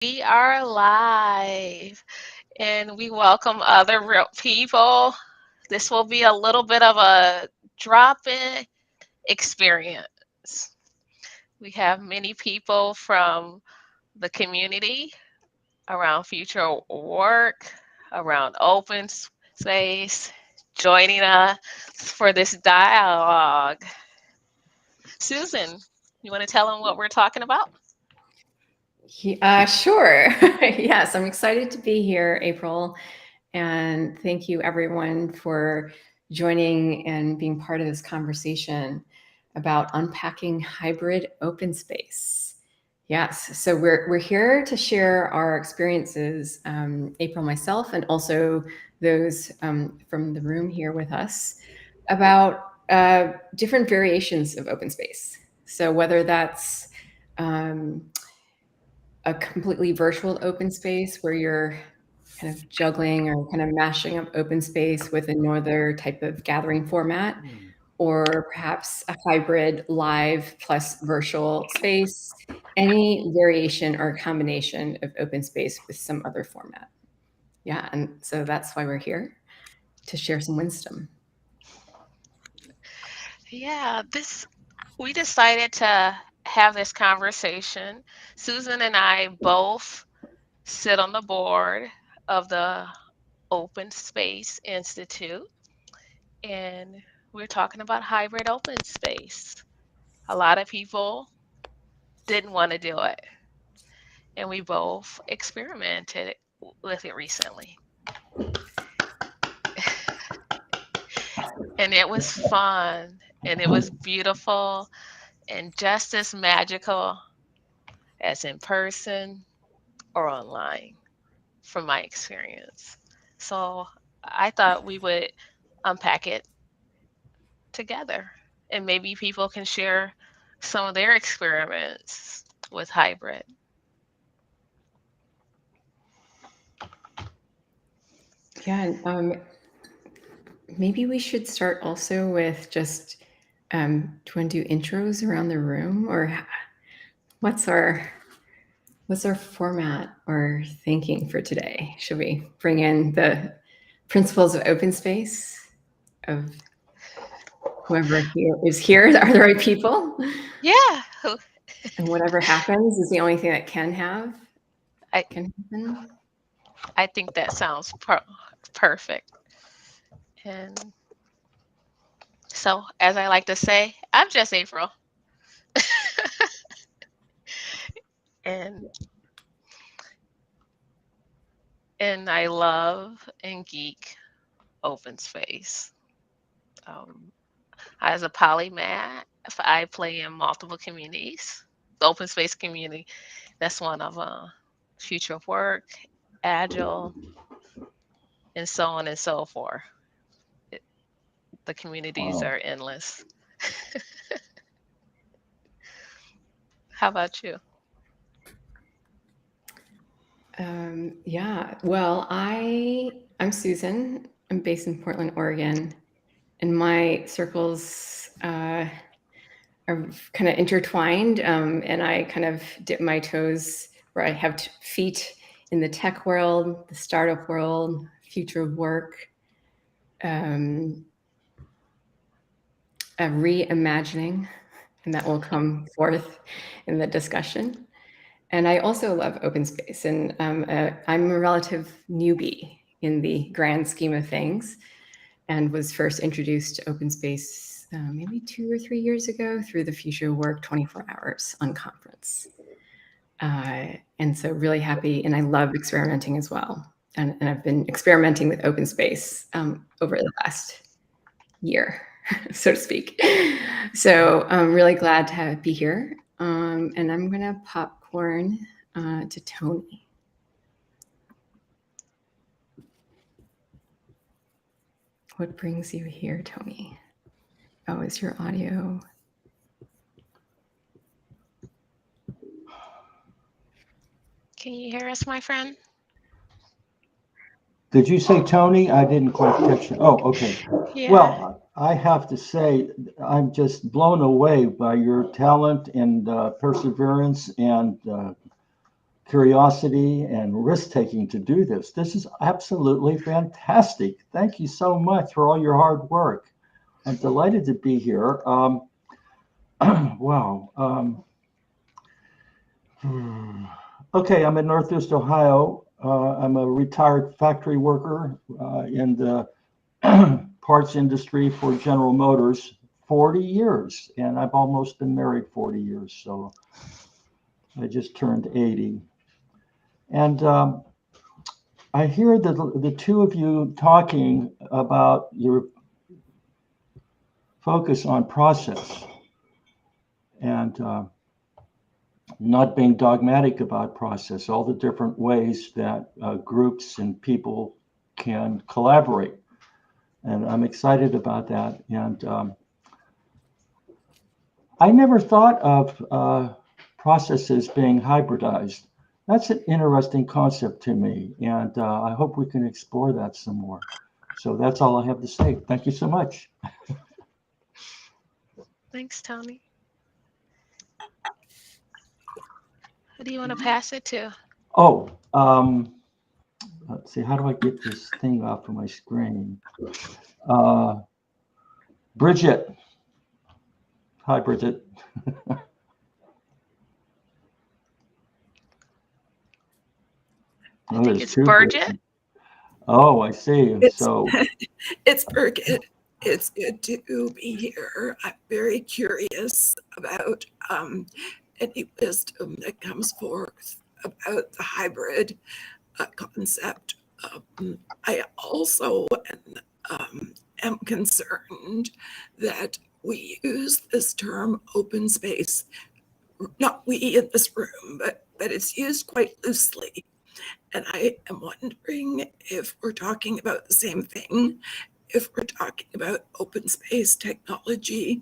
We are live and we welcome other real people. This will be a little bit of a drop in experience. We have many people from the community around future work, around open space, joining us for this dialogue. Susan, you want to tell them what we're talking about? Sure. Yes, I'm excited to be here, April. And thank you, everyone, for joining and being part of this conversation about unpacking hybrid open space. Yes, so we're here to share our experiences, April, myself, and also those from the room here with us about different variations of open space. So whether that's um, a completely virtual open space where you're kind of juggling or kind of mashing up open space with another type of gathering format, or perhaps a hybrid live plus virtual space, any variation or combination of open space with some other format. Yeah, and so that's why we're here to share some wisdom. Yeah, this we decided to have this conversation. Susan and I both sit on the board of the Open Space Institute, and we're talking about hybrid open space. A lot of people didn't want to do it, and we both experimented with it recently. And it was fun, and it was beautiful, and just as magical as in person or online, from my experience. So I thought we would unpack it together and maybe people can share some of their experiments with hybrid. Yeah, maybe we should start also with just do you want to do intros around the room, or what's our what's our format or thinking for today? Should we bring in the principles of open space of whoever here is here are the right people, Yeah, and whatever happens is the only thing that I, can happen? I think that sounds perfect. And so, as I like to say, I'm just April, and I love and geek open space. Um, as a polymath, I play in multiple communities. The open space community, that's one of future of work, agile, and so on and so forth. It, the communities Wow. are endless. How about you? Yeah, well, I'm Susan. I'm based in Portland, Oregon, and my circles are kind of intertwined, and I kind of dip my toes where I have feet in the tech world, the startup world, future of work, um, a reimagining, and that will come forth in the discussion. And I also love open space, and I'm a relative newbie in the grand scheme of things, and was first introduced to open space maybe 2 or 3 years ago through the Future Work 24 Hours on conference. And so really happy, and I love experimenting as well. And I've been experimenting with open space over the last year, so to speak. So I'm really glad to be here. And I'm going to popcorn to Tony. What brings you here, Tony? Oh, is your audio? Can you hear us, my friend? Did you say Tony? I didn't quite catch it. Oh, okay. Yeah. Well, I have to say, I'm just blown away by your talent and perseverance and curiosity and risk-taking to do this. This is absolutely fantastic. Thank you so much for all your hard work. I'm delighted to be here. Wow. Okay, I'm in Northwest Ohio. I'm a retired factory worker in the parts industry for General Motors 40 years, and I've almost been married 40 years, so I just turned 80. And I hear the two of you talking about your focus on process and not being dogmatic about process, all the different ways that groups and people can collaborate. And I'm excited about that. And I never thought of processes being hybridized. That's an interesting concept to me. And I hope we can explore that some more. So that's all I have to say. Thank you so much. Thanks, Tony. Who do you want to pass it to? Oh, let's see, how do I get this thing off of my screen? Bridget. Hi, Bridget. I Oh, think there's it's two Burgett. Bridget. Oh, I see. So, It's Birgit. It's good to be here. I'm very curious about any wisdom that comes forth about the hybrid concept. I also am concerned that we use this term open space, not we in this room, but it's used quite loosely. And I am wondering if we're talking about the same thing, if we're talking about open space technology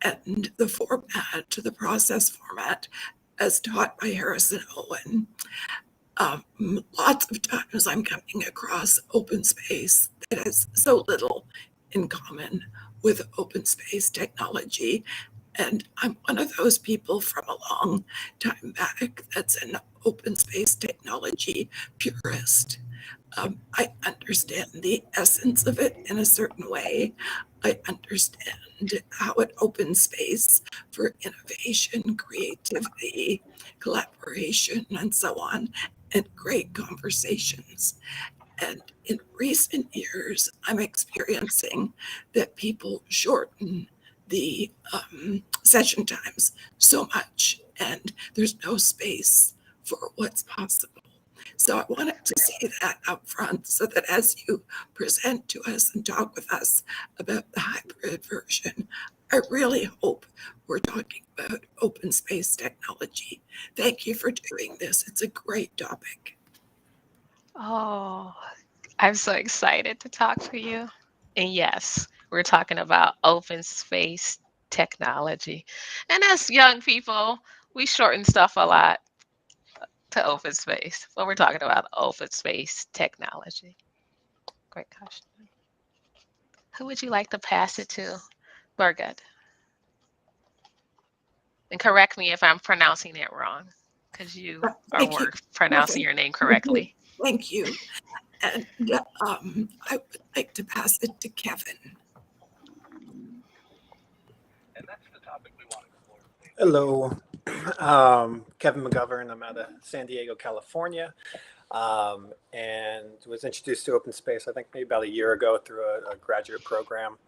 and the format, the process format as taught by Harrison Owen. Lots of times I'm coming across open space that has so little in common with open space technology. And I'm one of those people from a long time back that's an open space technology purist. I understand the essence of it in a certain way. I understand how it opens space for innovation, creativity, collaboration, and so on, and great conversations. And in recent years, I'm experiencing that people shorten the session times so much, and there's no space for what's possible. So I wanted to say that up front so that as you present to us and talk with us about the hybrid version, I really hope we're talking about open space technology. Thank you for doing this. It's a great topic. Oh, I'm so excited to talk to you. And yes, we're talking about open space technology. And as young people, we shorten stuff a lot to open space, but we're talking about open space technology. Great question. Who would you like to pass it to? Birgit. And correct me if I'm pronouncing it wrong, because you are Thank you. pronouncing your name correctly. Thank you. And I would like to pass it to Kevin. Hello, Kevin McGovern. I'm out of San Diego, California, and was introduced to open space, I think maybe about a year ago through a graduate program.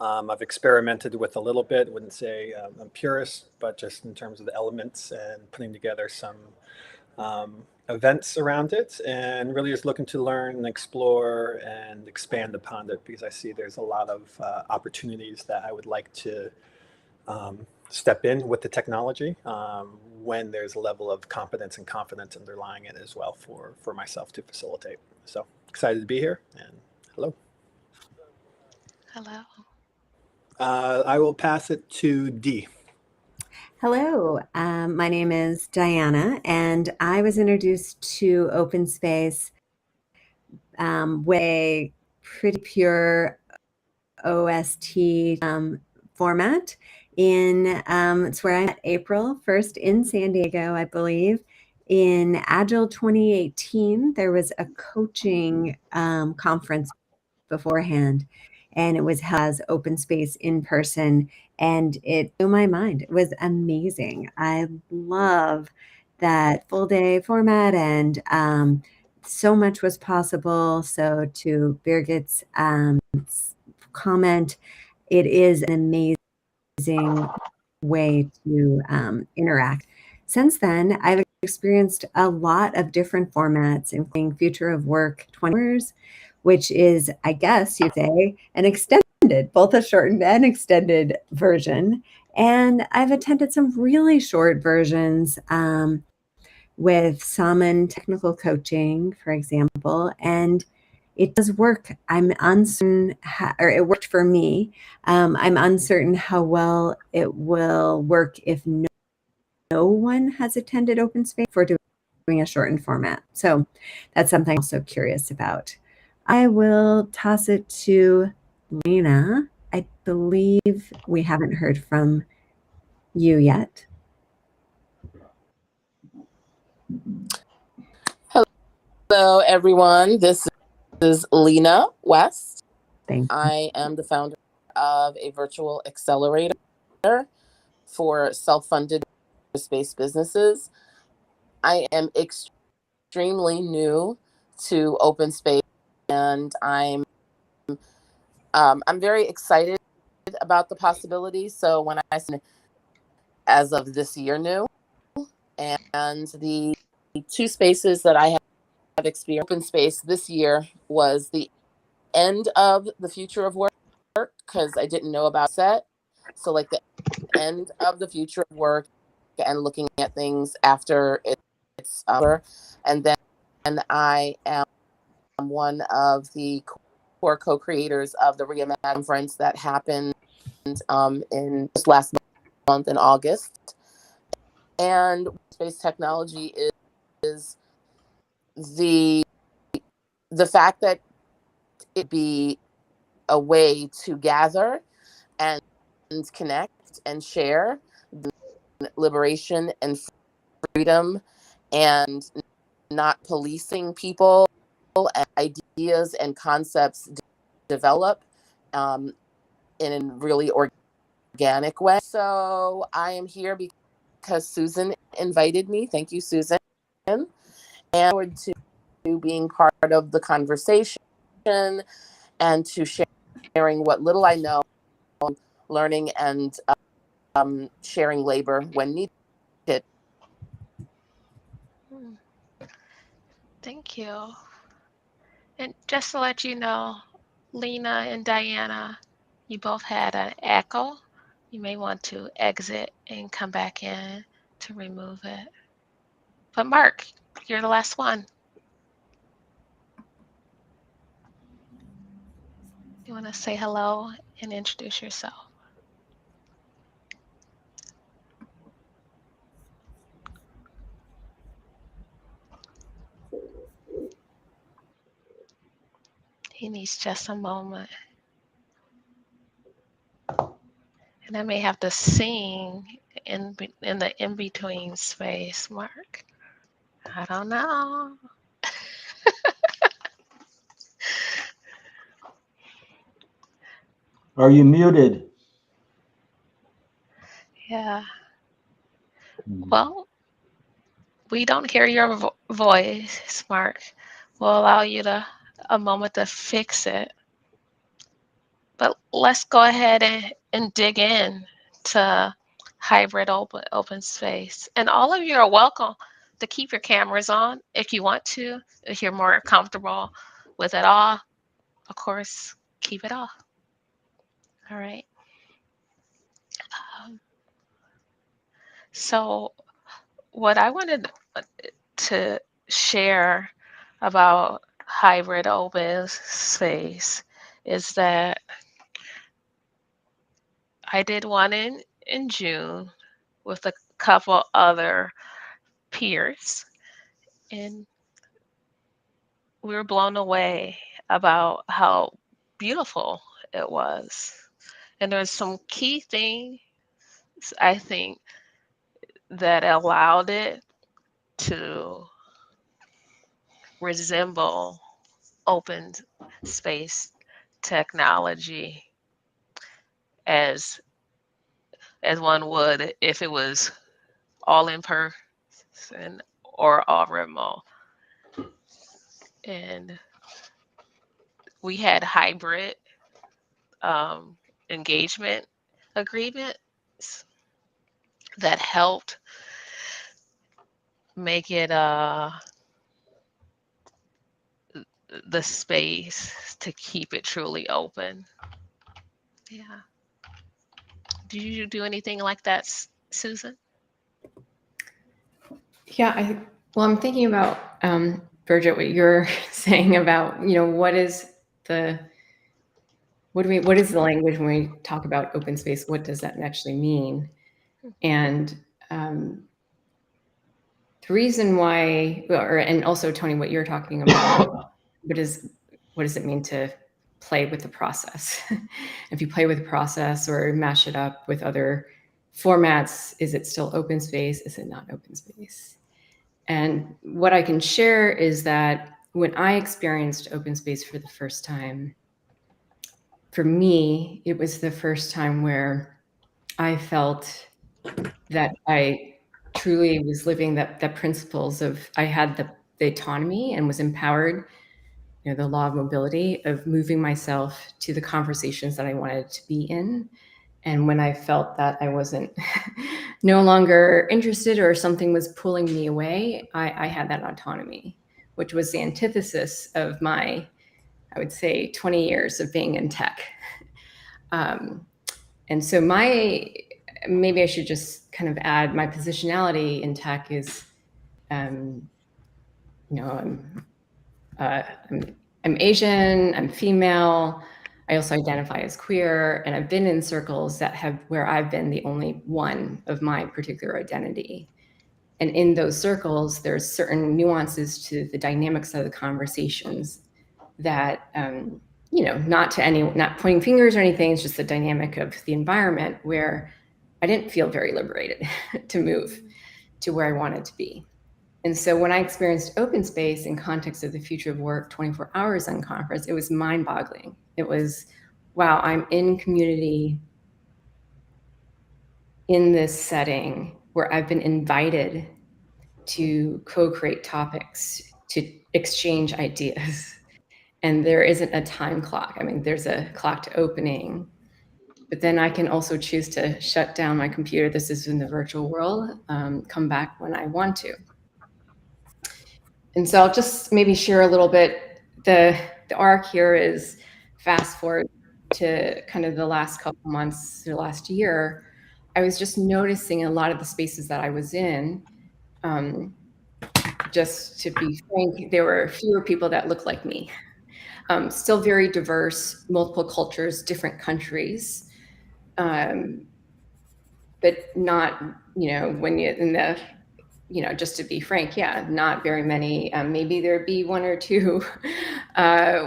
I've experimented with a little bit, wouldn't say I'm purist, but just in terms of the elements and putting together some events around it, and really just looking to learn and explore and expand upon it because I see there's a lot of opportunities that I would like to step in with the technology when there's a level of competence and confidence underlying it as well for myself to facilitate. So excited to be here, and hello. Hello. I will pass it to D. Hello, my name is Diana, and I was introduced to open space with a pretty pure OST format. It's where I met April first in San Diego, I believe, in Agile 2018, there was a coaching conference beforehand, and it was held as open space in person, and it blew my mind. It was amazing. I love that full day format, and so much was possible. So to Birgit's comment, it is an amazing way to interact. Since then, I've experienced a lot of different formats, including Future of Work 20 hours, which is, I guess you'd say, an extended, both a shortened and extended version. And I've attended some really short versions with Salmon Technical Coaching, for example, and it does work. I'm uncertain, or it worked for me. I'm uncertain how well it will work if no one has attended open space for doing a shortened format. So that's something I'm also curious about. I will toss it to Lena. I believe we haven't heard from you yet. Hello, everyone. This is Lena West. Thank you. I am the founder of a virtual accelerator for self-funded space businesses. I am extremely new to open space, and I'm very excited about the possibilities. So when I say as of this year new, and the two spaces that I have experienced open space this year was the end of the Future of Work, because I didn't know about set. So like the end of the Future of Work and looking at things after it's over. And then I am one of the core co-creators of the Reimagine conference that happened in just last month in August. And space technology is the fact that it be a way to gather and connect and share liberation and freedom, and not policing people, and ideas and concepts develop in a really organic way. So I am here because Susan invited me. Thank you, Susan. And forward to being part of the conversation and to sharing what little I know, learning, and sharing labor when needed. Thank you. And just to let you know, Lena and Diana, you both had an echo. You may want to exit and come back in to remove it. But Mark, you're the last one. You want to say hello and introduce yourself? He needs just a moment. And I may have to sing in the in-between space, Mark. I don't know. Are you muted? Yeah. Well, we don't hear your voice, Mark. We'll allow you a moment to fix it. But let's go ahead and dig in to hybrid open space. And all of you are welcome to keep your cameras on if you want to, if you're more comfortable with it all. Of course, keep it off. All right. So what I wanted to share about hybrid open space is that I did one in June with a couple other peers, and we were blown away about how beautiful it was. And there's some key things I think that allowed it to resemble open space technology as one would if it was all in person or all remote. And we had hybrid engagement agreements that helped make it the space to keep it truly open. Yeah. Do you do anything like that, Susan? Yeah, well, I'm thinking about, Bridget, what you're saying about, what is the language when we talk about open space? What does that actually mean? And the reason why, and also Tony, what you're talking about, what does it mean to play with the process? If you play with the process or mash it up with other formats, is it still open space? Is it not open space? And what I can share is that when I experienced open space for the first time, for me, it was the first time where I felt that I truly was living that principles of, I had the autonomy and was empowered, the law of mobility of moving myself to the conversations that I wanted to be in. And when I felt that I wasn't no longer interested or something was pulling me away, I had that autonomy, which was the antithesis of my, I would say, 20 years of being in tech. And so maybe I should just kind of add my positionality in tech is, I'm Asian, I'm female. I also identify as queer, and I've been in circles where I've been the only one of my particular identity. And in those circles, there's certain nuances to the dynamics of the conversations that, not pointing fingers or anything, it's just the dynamic of the environment where I didn't feel very liberated to move to where I wanted to be. And so when I experienced open space in context of the Future of Work 24 Hours on conference, it was mind-boggling. It was, wow, I'm in community in this setting where I've been invited to co-create topics, to exchange ideas. And there isn't a time clock. I mean, there's a clock to opening, but then I can also choose to shut down my computer. This is in the virtual world, come back when I want to. And so I'll just maybe share a little bit. The arc here is fast forward to kind of the last couple months, the last year. I was just noticing in a lot of the spaces that I was in, just to be frank, there were fewer people that looked like me. Still very diverse, multiple cultures, different countries, but not, when you're in the, just to be frank, yeah, not very many. Maybe there'd be one or two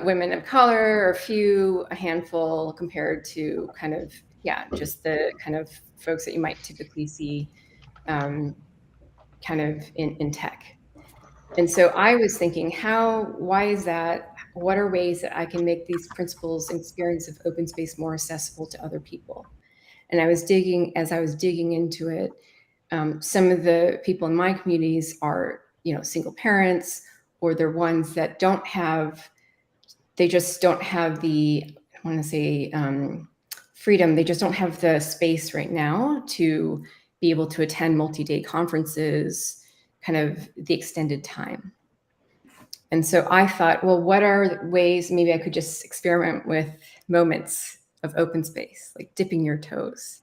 women of color, or a handful compared to kind of, just the kind of folks that you might typically see kind of in tech. And so I was thinking, why is that? What are ways that I can make these principles and experience of open space more accessible to other people? And as I was digging into it, some of the people in my communities are, single parents, or they're ones that they just don't have the, I want to say, freedom. They just don't have the space right now to be able to attend multi-day conferences, kind of the extended time. And so I thought, well, what are ways maybe I could just experiment with moments of open space, like dipping your toes,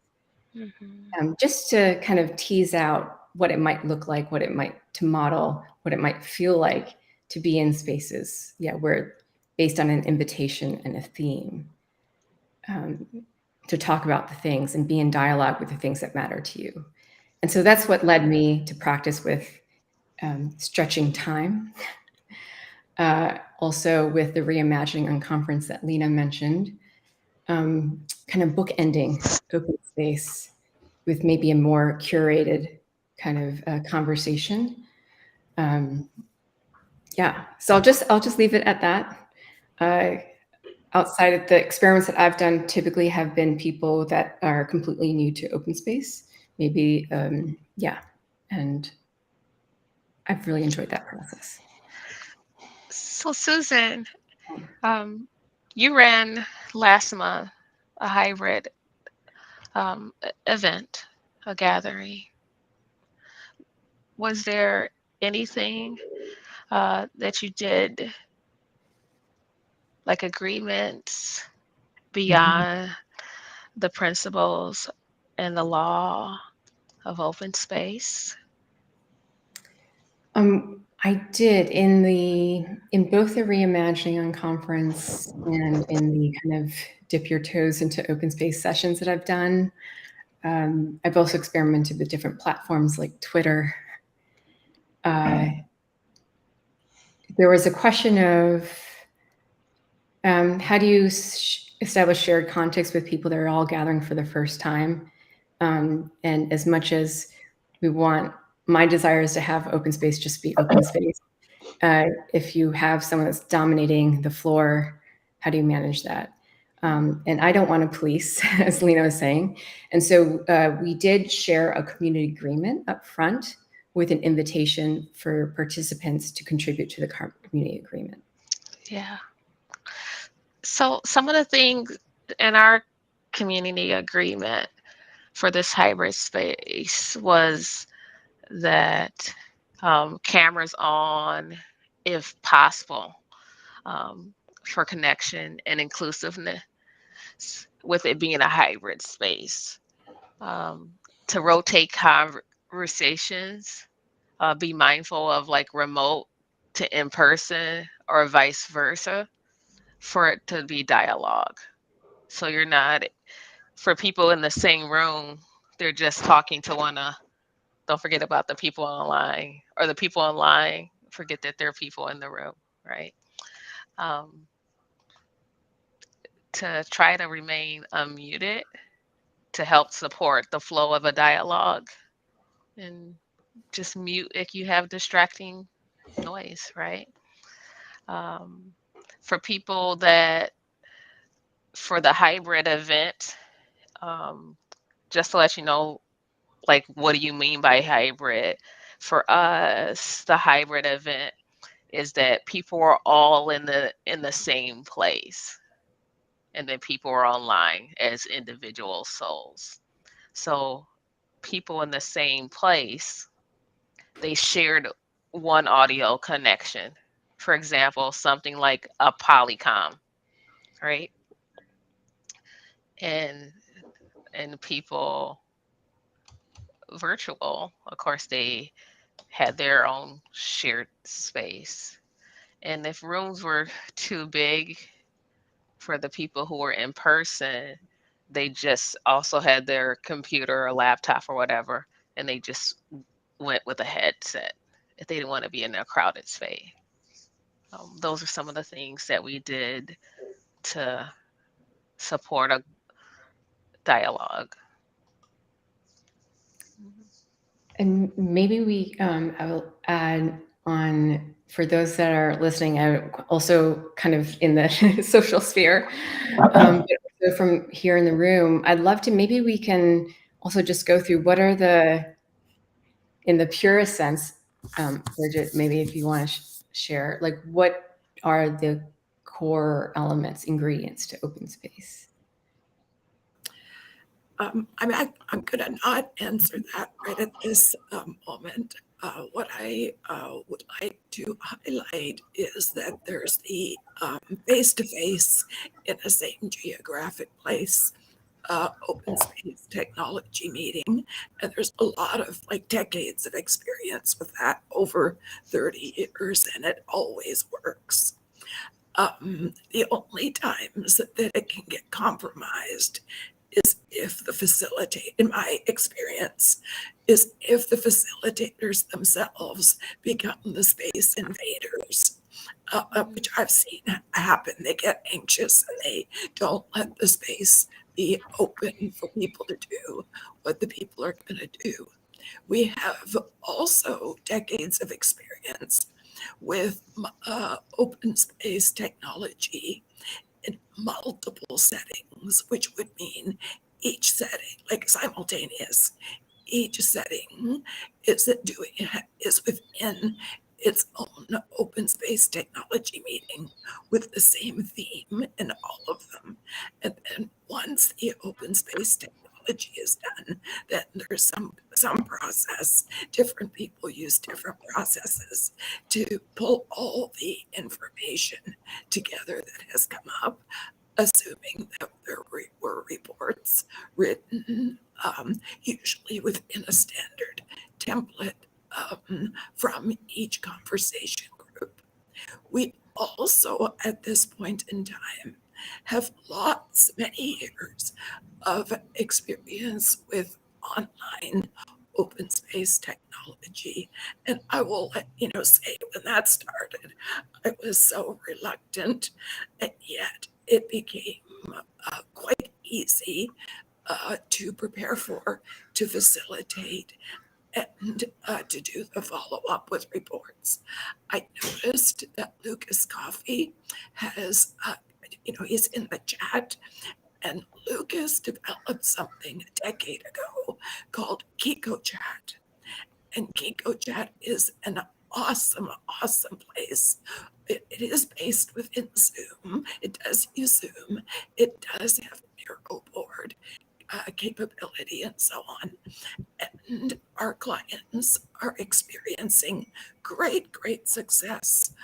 just to kind of tease out what it might look like, to model what it might feel like to be in spaces, where based on an invitation and a theme, to talk about the things and be in dialogue with the things that matter to you. And so that's what led me to practice with stretching time. Also with the Reimagining on Conference that Lena mentioned, kind of bookending open space with maybe a more curated kind of conversation. Yeah, so I'll just leave it at that. Outside of the experiments that I've done, typically have been people that are completely new to open space. Maybe, yeah, and I've really enjoyed that process. So Susan, you ran last month a hybrid event, a gathering. Was there anything that you did, like agreements beyond the principles and the law of open space? I did in both the Reimagining on conference and in the kind of dip your toes into open space sessions that I've done. I've also experimented with different platforms like Twitter. There was a question of how do you establish shared context with people that are all gathering for the first time? And as much as we want, my desire is to have open space just be open space. If you have someone that's dominating the floor, how do you manage that? And I don't want to police, as Lena was saying. And so we did share a community agreement up front with an invitation for participants to contribute to the community agreement. Yeah. So some of the things in our community agreement for this hybrid space was that cameras on if possible, for connection and inclusiveness, with it being a hybrid space. To rotate conversations, be mindful of like remote to in person or vice versa, for it to be dialogue. So you're not, for people in the same room, they're just talking to one another. Don't forget about the people online, or the people online forget that there are people in the room, right? To try to remain unmuted to help support the flow of a dialogue, and just mute if you have distracting noise, right? For people that, for the hybrid event, just to let you know, like, what do you mean by hybrid? For us, the hybrid event is that people are all in the same place, and then people are online as individual souls. So people in the same place, they shared one audio connection. For example, something like a Polycom, right? And people virtual, of course, they had their own shared space. And if rooms were too big for the people who were in person, they just also had their computer or laptop or whatever, and they just went with a headset if they didn't want to be in a crowded space. Those are some of the things that we did to support a dialogue. And maybe I will add on for those that are listening, also kind of in the social sphere, but also from here in the room, I'd love to, maybe we can also just go through what are in the purest sense, Bridget, maybe if you want to share, like what are the core elements, ingredients to open space? I'm going to not answer that right at this moment. What I would like to highlight is that there's the face-to-face in the same geographic place open space technology meeting. And there's a lot of like decades of experience with that, over 30 years, and it always works. The only times that it can get compromised is if the facilitator, in my experience, is if the facilitators themselves become the space invaders, which I've seen happen. They get anxious and they don't let the space be open for people to do what the people are going to do. We have also decades of experience with open space technology in multiple settings, which would mean each setting, like simultaneous, each setting is within its own open space technology meeting with the same theme in all of them. And then once the open space technology is done, then there's some process. Different people use different processes to pull all the information together that has come up, assuming that there were reports written, usually within a standard template from each conversation group. We also, at this point in time, have many years of experience with online open space technology. And I will let you know, say when that started, I was so reluctant, and yet it became quite easy to prepare for, to facilitate, and to do the follow up with reports. I noticed that Lucas Coffey has, he's in the chat, and Lucas developed something a decade ago called KikoChat. And KikoChat is an awesome, awesome place. It is based within Zoom. It does use Zoom. It does have Miro board capability and so on. And our clients are experiencing great, great success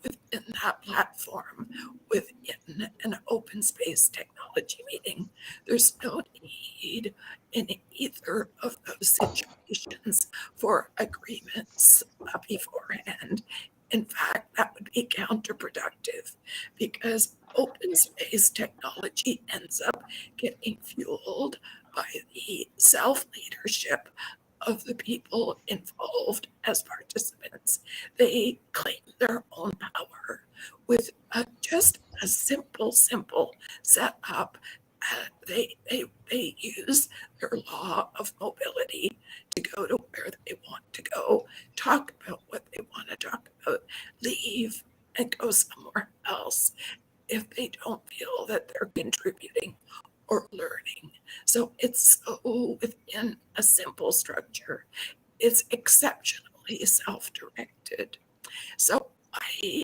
within that platform, within an open space technology meeting. There's no need in either of those situations for agreements beforehand. In fact, that would be counterproductive because open space technology ends up getting fueled by the self-leadership of the people involved as participants. They claim their own power with just a simple setup. They use their law of mobility to go to where they want to go, talk about what they want to talk about, leave and go somewhere else if they don't feel that they're contributing or learning. So it's so within a simple structure. It's exceptionally self-directed. So I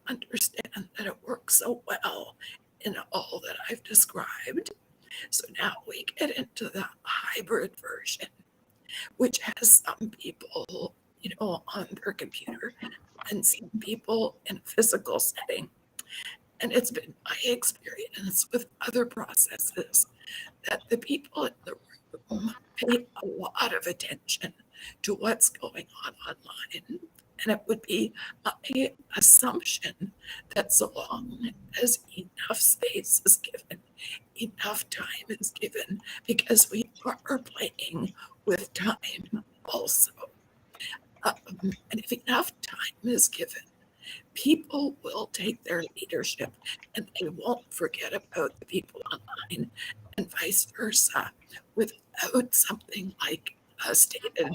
understand that it works so well in all that I've described. So now we get into the hybrid version, which has some people, on their computer and some people in a physical setting. And it's been my experience with other processes that the people in the room pay a lot of attention to what's going on online. And it would be my assumption that so long as enough space is given, enough time is given, because we are playing with time also. And if enough time is given, people will take their leadership and they won't forget about the people online, and vice versa, without something like a stated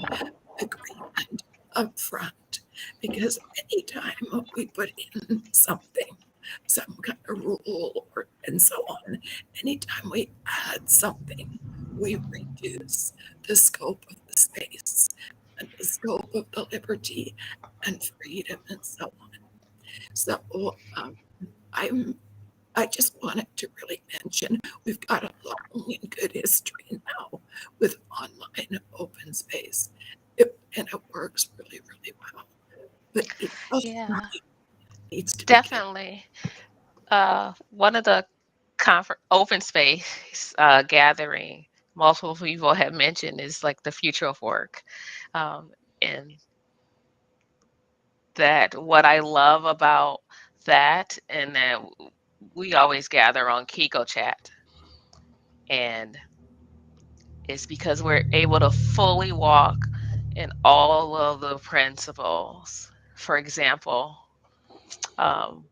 agreement up front. Because anytime we put in something, some kind of rule and so on, anytime we add something, we reduce the scope of the space and the scope of the liberty and freedom and so on. So I just wanted to really mention we've got a long and good history now with online open space, and it works really, really well. But it Yeah, needs to be given. definitely. One of the open space gathering multiple people have mentioned is like the future of work. And that what I love about that, and that we always gather on Kiko Chat, and it's because we're able to fully walk in all of the principles. For example, um,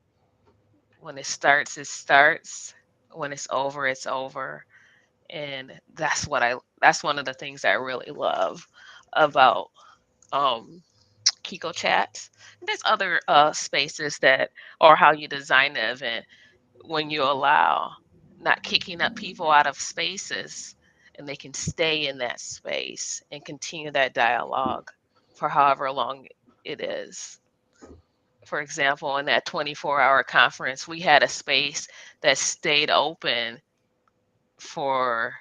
when it starts, it starts. When it's over, it's over. And that's one of the things I really love about um Kiko chats. There's other spaces that, or how you design the event, when you allow not kicking up people out of spaces, and they can stay in that space and continue that dialogue for however long it is. For example, in that 24-hour conference, we had a space that stayed open for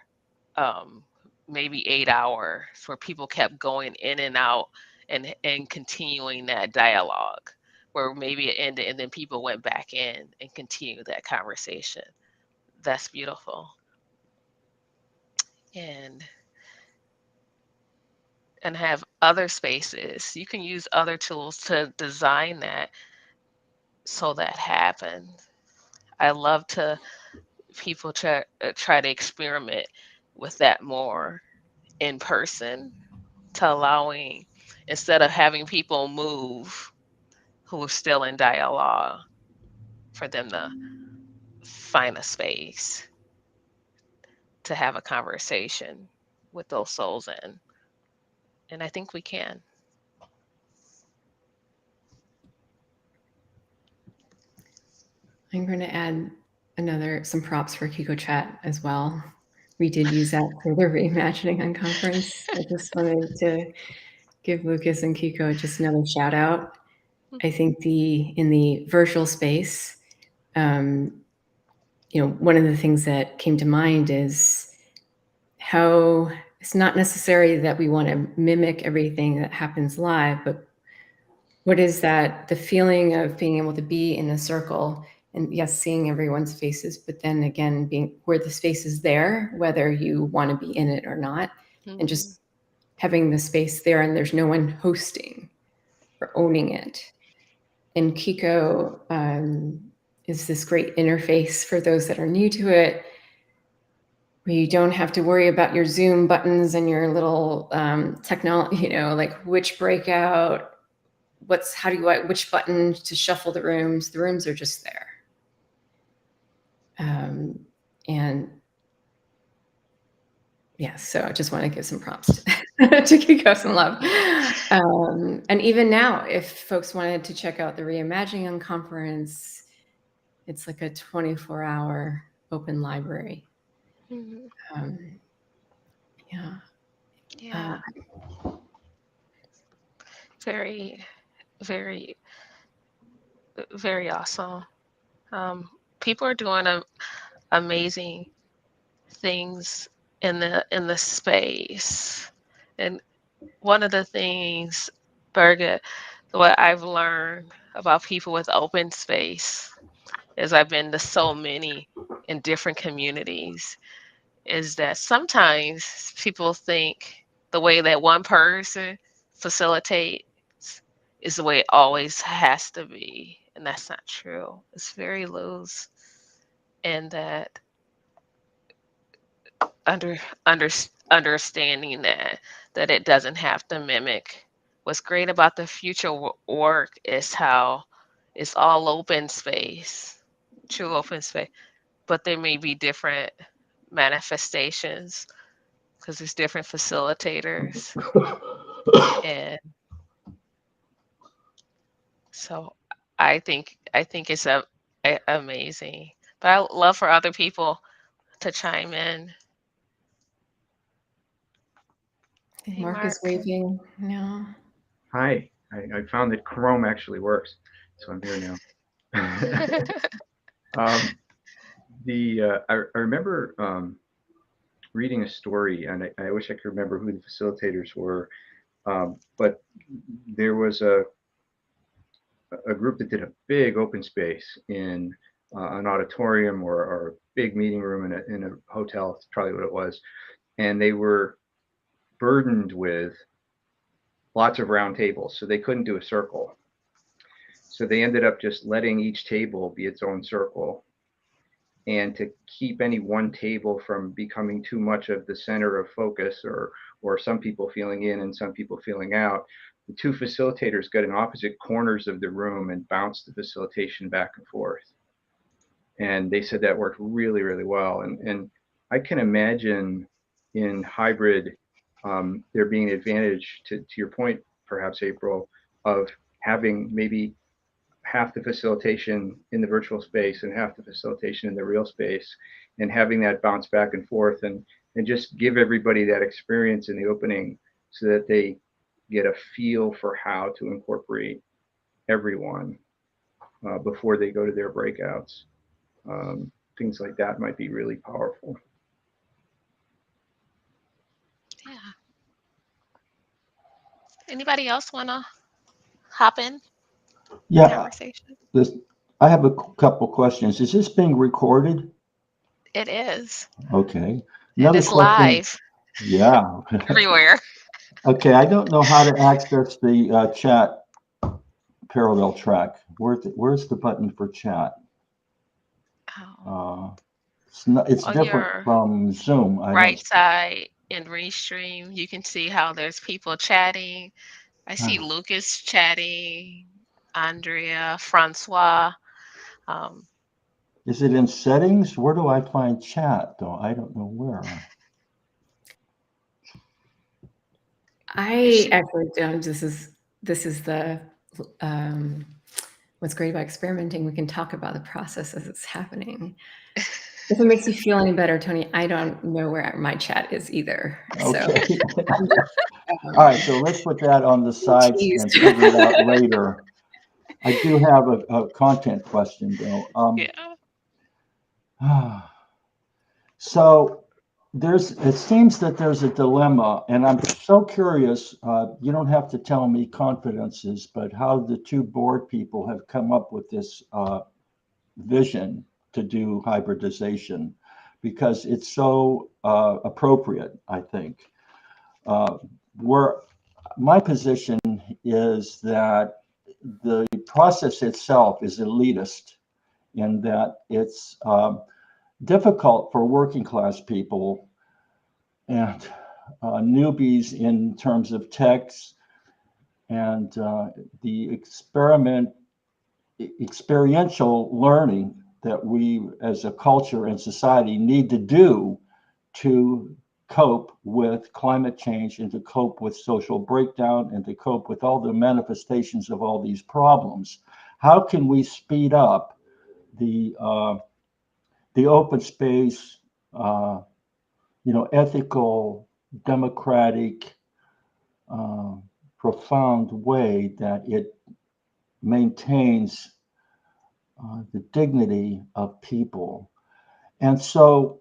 maybe 8 hours, where people kept going in and out and continuing that dialogue, where maybe it ended and then people went back in and continued that conversation. That's beautiful. and and have other spaces. You can use other tools to design that so that happens. I love to people try to experiment with that more in person, to allowing, instead of having people move who are still in dialogue, for them to find a space to have a conversation with those souls in. And I think we can. I'm going to add some props for Kiko Chat as well. We did use that for the Reimagining Unconference. I just wanted to give Lucas and Kiko just another shout out. I think in the virtual space, one of the things that came to mind is how it's not necessary that we want to mimic everything that happens live, but what is that, the feeling of being able to be in a circle and yes, seeing everyone's faces, but then again, being where the space is there, whether you want to be in it or not, and just having the space there and there's no one hosting or owning it. And Kiko is this great interface for those that are new to it, where you don't have to worry about your Zoom buttons and your little technology, like which breakout, which button to shuffle the rooms. The rooms are just there. And yeah, so I just want to give some props to Kiko, some love. And even now, if folks wanted to check out the Reimagining Unconference, it's like a 24-hour open library. Yeah. Very, very, very awesome. People are doing amazing things in the space. And one of the things, Birgit, what I've learned about people with open space, as I've been to so many in different communities, is that sometimes people think the way that one person facilitates is the way it always has to be. And that's not true. It's very loose. And that understanding that it doesn't have to mimic. What's great about the future work is how it's all open space, true open space, but there may be different manifestations because there's different facilitators. And so I think it's amazing. But I love for other people to chime in. Hey, Mark is waving now. Hi, I found that Chrome actually works, so I'm here now. I remember reading a story, and I wish I could remember who the facilitators were, but there was a group that did a big open space in an auditorium or a big meeting room in a hotel. It's probably what it was, and they were burdened with lots of round tables, so they couldn't do a circle. So they ended up just letting each table be its own circle. And to keep any one table from becoming too much of the center of focus, or some people feeling in and some people feeling out, the two facilitators got in opposite corners of the room and bounced the facilitation back and forth. And they said that worked really, really well. And I can imagine in hybrid there being an advantage to your point, perhaps April, of having maybe half the facilitation in the virtual space and half the facilitation in the real space, and having that bounce back and forth, and just give everybody that experience in the opening so that they get a feel for how to incorporate everyone before they go to their breakouts. Things like that might be really powerful. Yeah. Anybody else want to hop in Yeah, conversation? I have a couple questions. Is this being recorded? It is. Okay. And Another it's question. live Yeah. everywhere. Okay, I don't know how to access the chat parallel track. Where's the button for chat? Oh, It's on different your from Zoom. I right don't. side in Restream, you can see how there's people chatting. I see Lucas chatting, Andrea, Francois. Um, Is it in settings? Where do I find chat though? I don't know where. I actually don't. This is the what's great about experimenting. We can talk about the process as it's happening. If it makes you feel any better, Tony, I don't know where my chat is either. So Okay. I'm just, All right, so let's put that on the side and teased. figure it out later. I do have a content question though. yeah. So it seems that there's a dilemma, and I'm so curious. You don't have to tell me confidences, but how the two board people have come up with this vision to do hybridization, because it's so appropriate, I think. Where my position is that the process itself is elitist in that it's difficult for working class people and newbies in terms of texts and the experiential learning that we as a culture and society need to do to cope with climate change and to cope with social breakdown and to cope with all the manifestations of all these problems. How can we speed up the open space, ethical, democratic, uh, profound way that it maintains the dignity of people? And so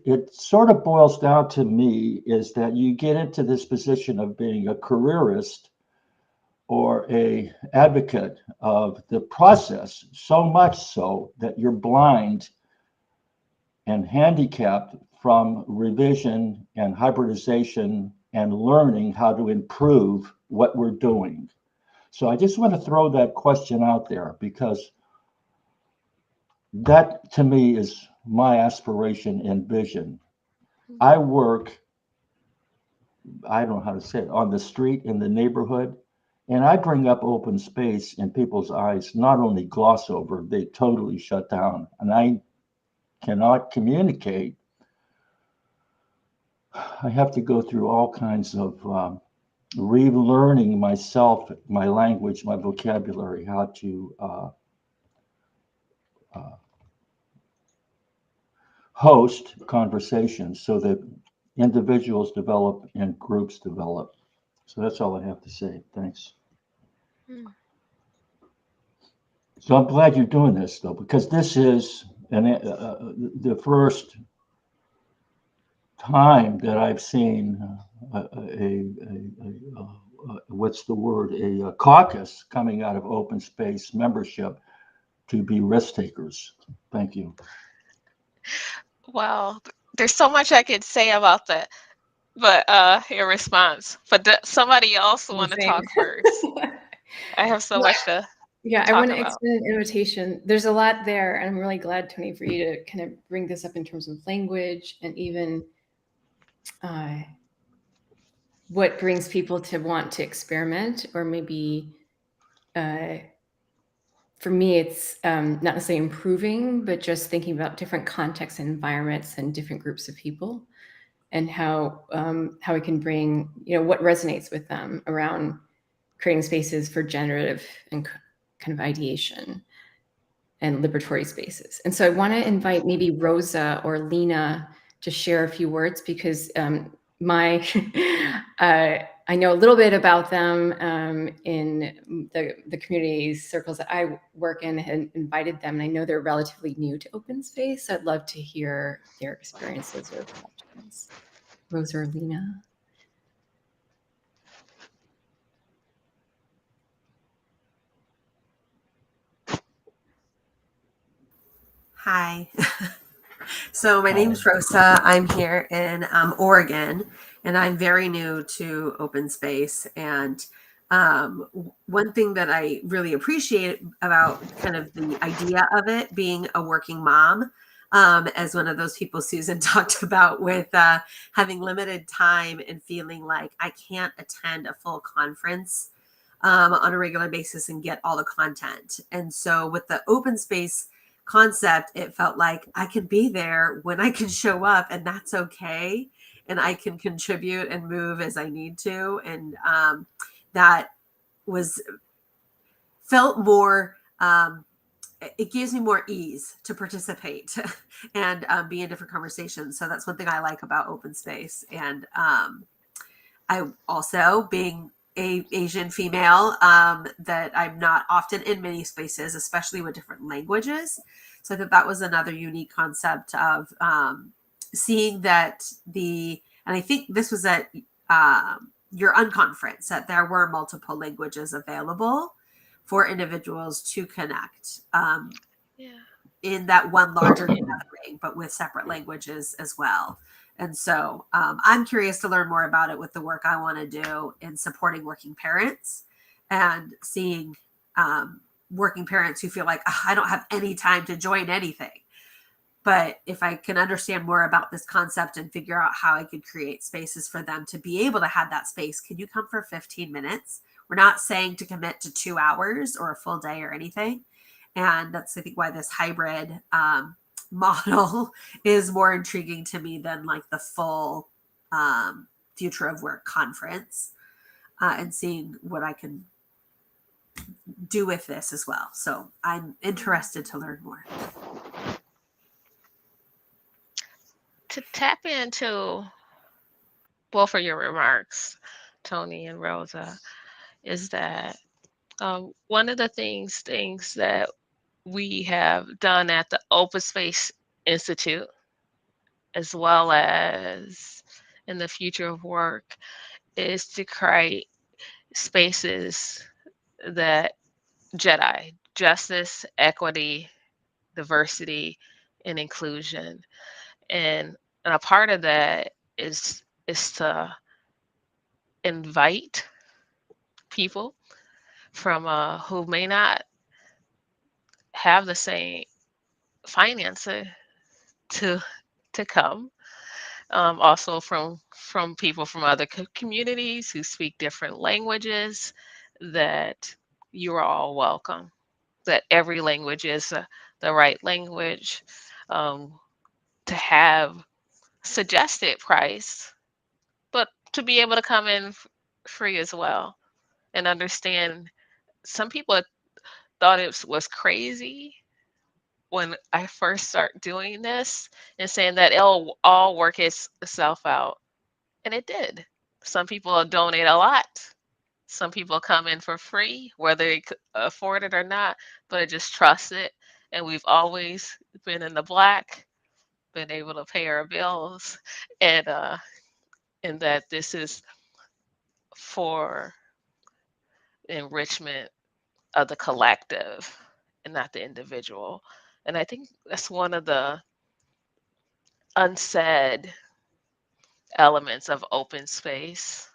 it sort of boils down to me is that you get into this position of being a careerist or a advocate of the process, so much so that you're blind and handicapped from revision and hybridization and learning how to improve what we're doing. So I just want to throw that question out there because that to me is my aspiration and vision. I work, I don't know how to say it, on the street in the neighborhood, and I bring up open space and people's eyes not only gloss over, they totally shut down. And I cannot communicate. I have to go through all kinds of relearning myself, my language, my vocabulary, how to host conversations so that individuals develop and groups develop. So that's all I have to say. Thanks. Hmm. So I'm glad you're doing this though, because this is the first time that I've seen what's the word, a caucus coming out of open space membership to be risk takers. Thank you. Well, there's so much I could say about that, but your response. But somebody else want to talk first. I have so much to Yeah, I talk want to about. extend an invitation. There's a lot there, and I'm really glad, Tony, for you to kind of bring this up in terms of language and even what brings people to want to experiment or maybe for me, it's not necessarily improving, but just thinking about different contexts and environments and different groups of people, and how we can bring, what resonates with them around creating spaces for generative and kind of ideation and liberatory spaces. And so I want to invite maybe Rosa or Lena to share a few words, because my I know a little bit about them in the community circles that I work in, and invited them. And I know they're relatively new to open space. So I'd love to hear their experiences or reflections. Rosa or Lena? Hi. So my name's Rosa. I'm here in Oregon, and I'm very new to open space. And one thing that I really appreciate about kind of the idea of it, being a working mom, as one of those people Susan talked about, with having limited time and feeling like I can't attend a full conference on a regular basis and get all the content. And so with the open space concept, it felt like I could be there when I can show up, and that's okay. And I can contribute and move as I need to. And that was felt more, it gives me more ease to participate and be in different conversations. So that's one thing I like about open space. And I also, being a Asian female, that I'm not often in many spaces, especially with different languages. So I thought that was another unique concept of seeing that and I think this was at your unconference, that there were multiple languages available for individuals to connect in that one larger gathering, but with separate languages as well. And so I'm curious to learn more about it with the work I want to do in supporting working parents, and seeing working parents who feel like, "Ugh, I don't have any time to join anything." But if I can understand more about this concept and figure out how I could create spaces for them to be able to have that space, can you come for 15 minutes? We're not saying to commit to 2 hours or a full day or anything. And that's, I think, why this hybrid model is more intriguing to me than like the full future of work conference, and seeing what I can do with this as well. So I'm interested to learn more. To tap into both of your remarks, Tony and Rosa, is that one of the things that we have done at the Open Space Institute, as well as in the future of work, is to create spaces that JEDI, justice, equity, diversity, and inclusion. And a part of that is to invite people from who may not have the same finances to come. Also from people from other communities who speak different languages, that you are all welcome. That every language is the right language. To have suggested price, but to be able to come in free as well, and understand some people thought it was crazy when I first started doing this and saying that it'll all work itself out. And it did. Some people donate a lot. Some people come in for free, whether they could afford it or not, but just trust it. And we've always been in the black, been able to pay our bills, and that this is for enrichment of the collective and not the individual. And I think that's one of the unsaid elements of open space,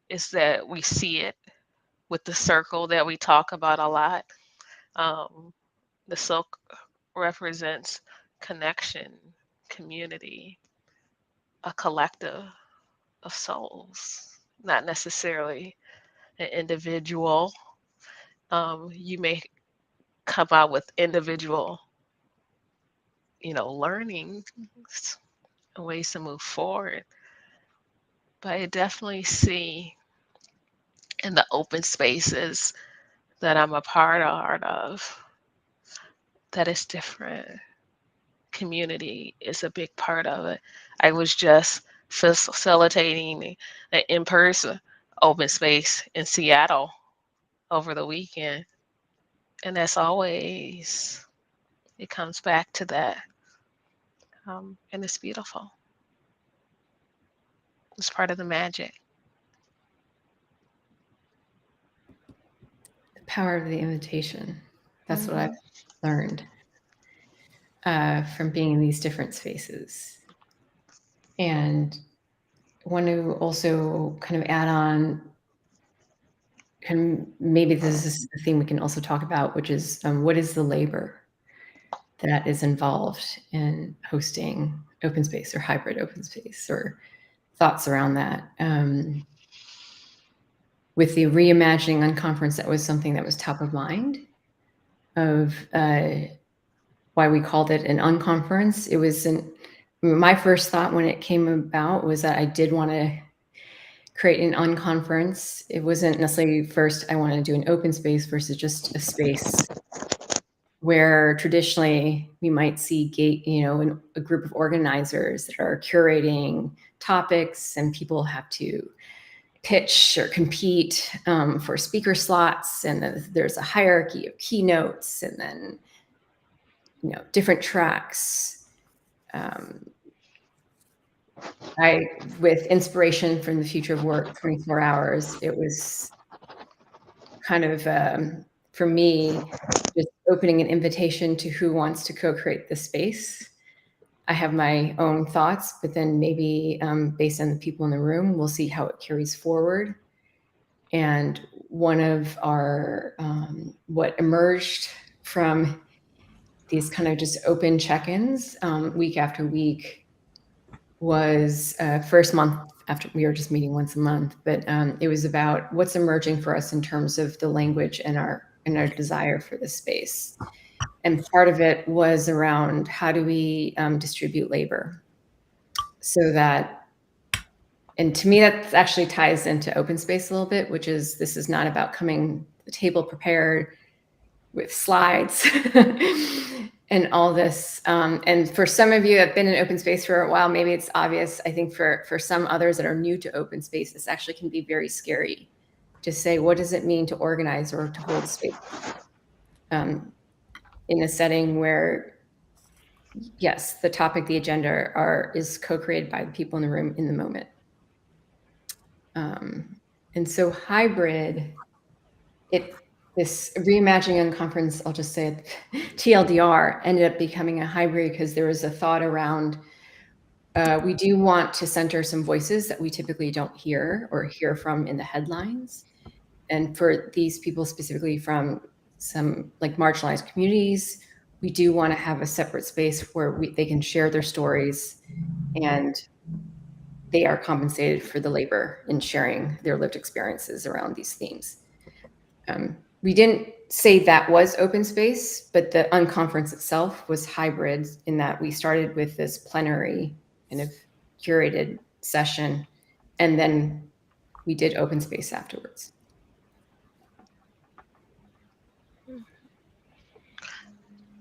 is that we see it with the circle that we talk about a lot. The silk represents connection, community, a collective of souls, not necessarily an individual. You may come out with individual, learning ways to move forward. But I definitely see in the open spaces that I'm a part of that it's different. Community is a big part of it. I was just facilitating an in-person open space in Seattle over the weekend. And as always, it comes back to that. And it's beautiful. It's part of the magic. The power of the invitation. That's what I've learned from being in these different spaces. And want to also kind of add on, and maybe this is the thing we can also talk about, which is what is the labor that is involved in hosting open space or hybrid open space, or thoughts around that. With the reimagining unconference, that was something that was top of mind of why we called it an unconference. It wasn't, my first thought when it came about was that I did want to create an unconference. It wasn't necessarily first, I want to do an open space versus just a space where traditionally we might see a group of organizers that are curating topics and people have to pitch or compete for speaker slots, and then there's a hierarchy of keynotes, and then different tracks. With inspiration from the Future of Work 24 Hours, it was kind of for me just opening an invitation to who wants to co-create the space. I have my own thoughts, but then maybe based on the people in the room, we'll see how it carries forward. And one of our, what emerged from these kind of just open check-ins week after week was first month after we were just meeting once a month, but it was about what's emerging for us in terms of the language and our desire for the space. And part of it was around how do we distribute labor so that, and to me, that actually ties into open space a little bit, which is this is not about coming to the table prepared with slides and all this. And for some of you that have been in open space for a while, maybe it's obvious. I think for some others that are new to open space, this actually can be very scary to say, what does it mean to organize or to hold space in a setting where, yes, the topic, the agenda is co-created by the people in the room in the moment. And so hybrid, this reimagining unconference, I'll just say it, TLDR, ended up becoming a hybrid because there was a thought around, we do want to center some voices that we typically don't hear or hear from in the headlines. And for these people specifically from some like marginalized communities, we do want to have a separate space where they can share their stories and they are compensated for the labor in sharing their lived experiences around these themes. We didn't say that was open space, but the unconference itself was hybrid in that we started with this plenary kind of curated session, and then we did open space afterwards.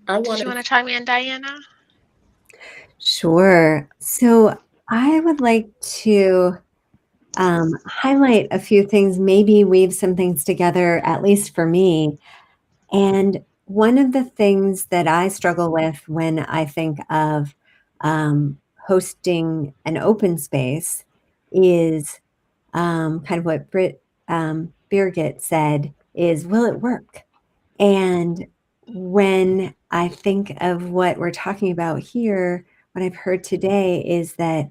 Did you want to chime in, Diana? Sure. So I would like to highlight a few things, maybe weave some things together, at least for me. And one of the things that I struggle with when I think of hosting an open space is kind of what Britt Birgit said is, will it work? And when I think of what we're talking about here, what I've heard today is that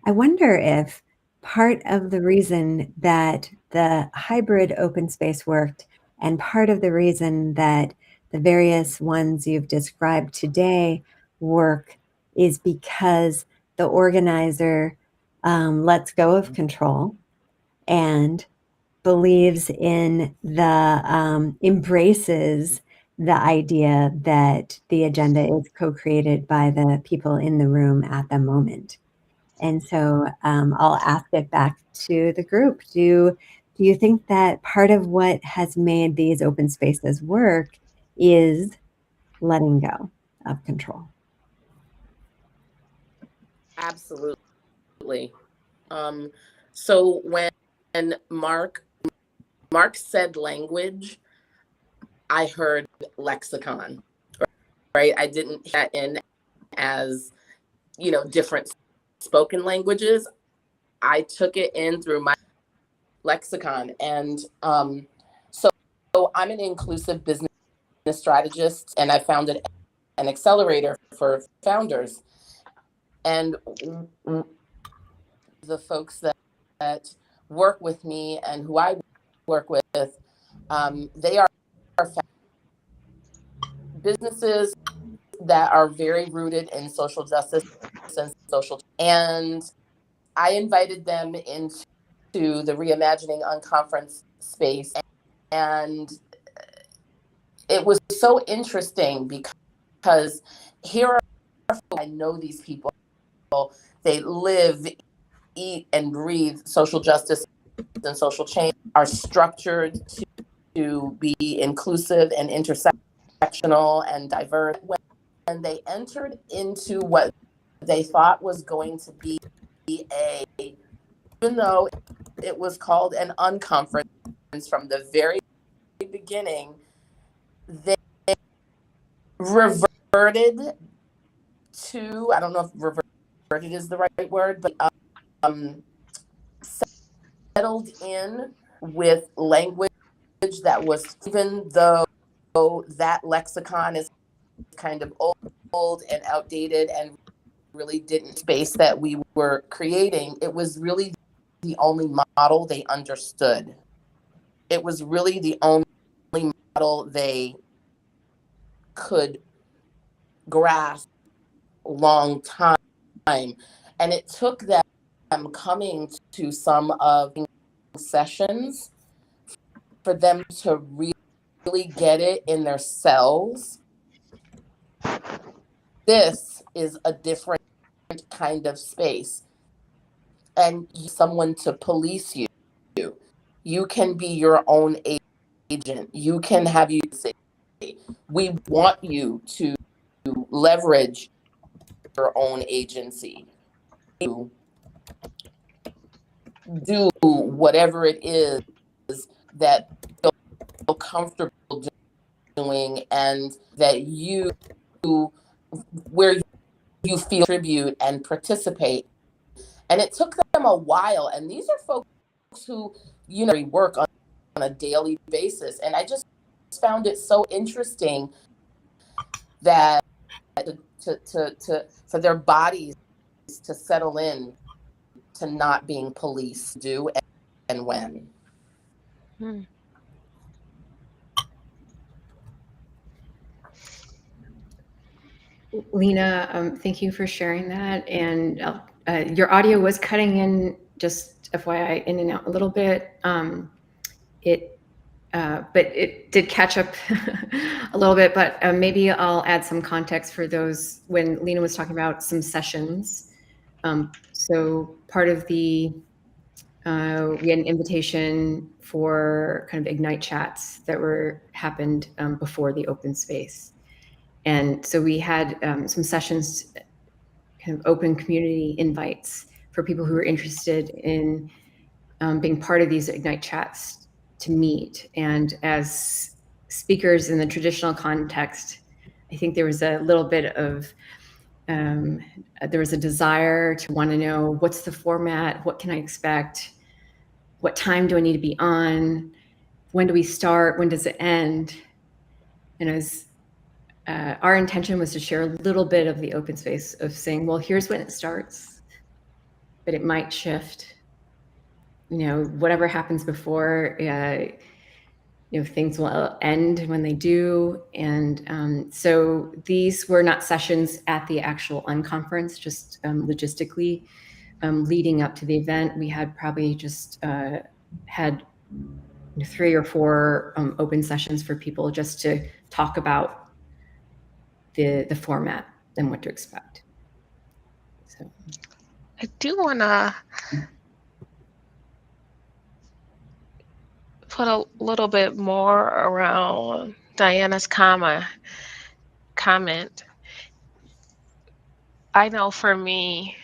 I wonder if part of the reason that the hybrid open space worked and part of the reason that the various ones you've described today work is because the organizer lets go of control and believes in embraces the idea that the agenda is co-created by the people in the room at the moment. And so I'll ask it back to the group. Do you think that part of what has made these open spaces work is letting go of control? Absolutely. So when Mark said language, I heard lexicon, right? I didn't hear that in as, different spoken languages. I took it in through my lexicon. And so I'm an inclusive business strategist, and I founded an accelerator for founders. And the folks that work with me and who I work with, they are businesses that are very rooted in social justice and social. And I invited them into the Reimagining Unconference space. And it was so interesting because here are, I know these people, they live, eat, and breathe social justice and social change, are structured to be inclusive and intersectional and diverse. When they entered into what they thought was going to be even though it was called an unconference from the very beginning, they reverted to, I don't know if reverted is the right word, but settled in with language that was, even though that lexicon is kind of old and outdated and really didn't space that we were creating, it was really the only model they understood. It was really the only model they could grasp long time. And it took them coming to some of the sessions for them to really get it in their cells. This is a different kind of space. And someone to police you. You can be your own agent. You can have you say, we want you to leverage your own agency. To do whatever it is that you feel comfortable doing, and that where you feel contribute and participate. And it took them a while. And these are folks who, work on a daily basis. And I just found it so interesting that for their bodies to settle in to not being policed, do and when. Lena, thank you for sharing that. And your audio was cutting in, just FYI, in and out a little bit. But it did catch up a little bit. But maybe I'll add some context for those when Lena was talking about some sessions. So part of we had an invitation for kind of Ignite chats that happened before the open space. And so we had some sessions, kind of open community invites for people who were interested in being part of these Ignite chats to meet. And as speakers in the traditional context, I think there was a little bit of, there was a desire to want to know, what's the format? What can I expect? What time do I need to be on? When do we start? When does it end? And our intention was to share a little bit of the open space of saying, well, here's when it starts, but it might shift. Whatever happens before, things will end when they do. And so these were not sessions at the actual unconference, just logistically leading up to the event. We had probably just had 3 or 4 open sessions for people just to talk about the format and what to expect. So I do want to put a little bit more around Diana's comment. I know for me,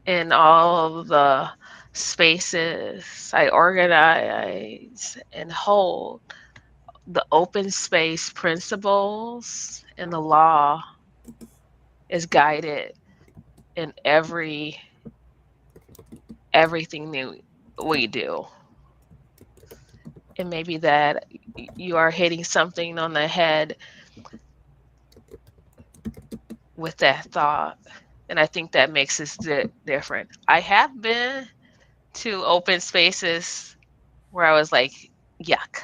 in all of the spaces I organize and hold, the open space principles and the law is guided in everything we do. And maybe that you are hitting something on the head with that thought. And I think that makes us different. I have been to open spaces where I was like, yuck.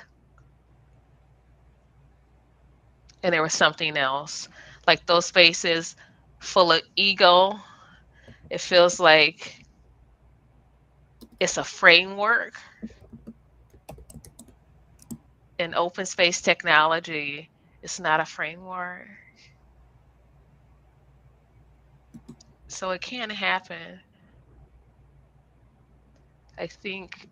And there was something else. Like those spaces full of ego, it feels like it's a framework. In open space technology, it's not a framework. So it can happen. I think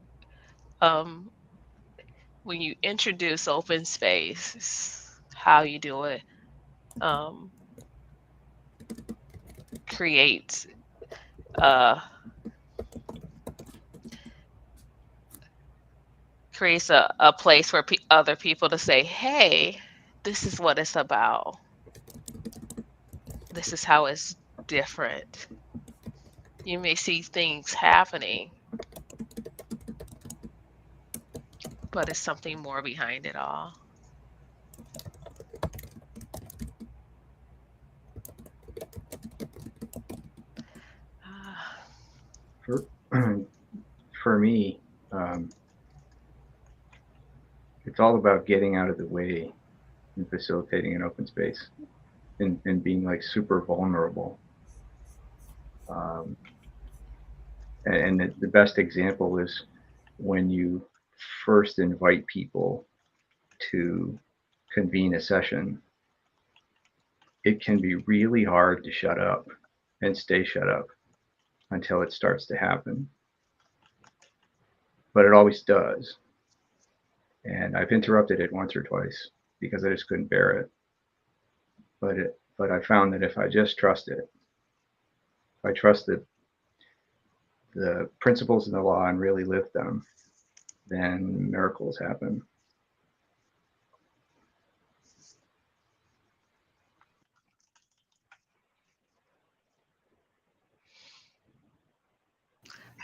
when you introduce open space, how you do it creates a place for other people to say, hey, this is what it's about. This is how it's different. You may see things happening, but it's something more behind it all. For me, it's all about getting out of the way and facilitating an open space and being like super vulnerable. And the best example is when you first invite people to convene a session, it can be really hard to shut up and stay shut up until it starts to happen. But it always does. And I've interrupted it once or twice because I just couldn't bear it. But I found that if I just trust it, if I trust the principles of the law and really live them, then miracles happen.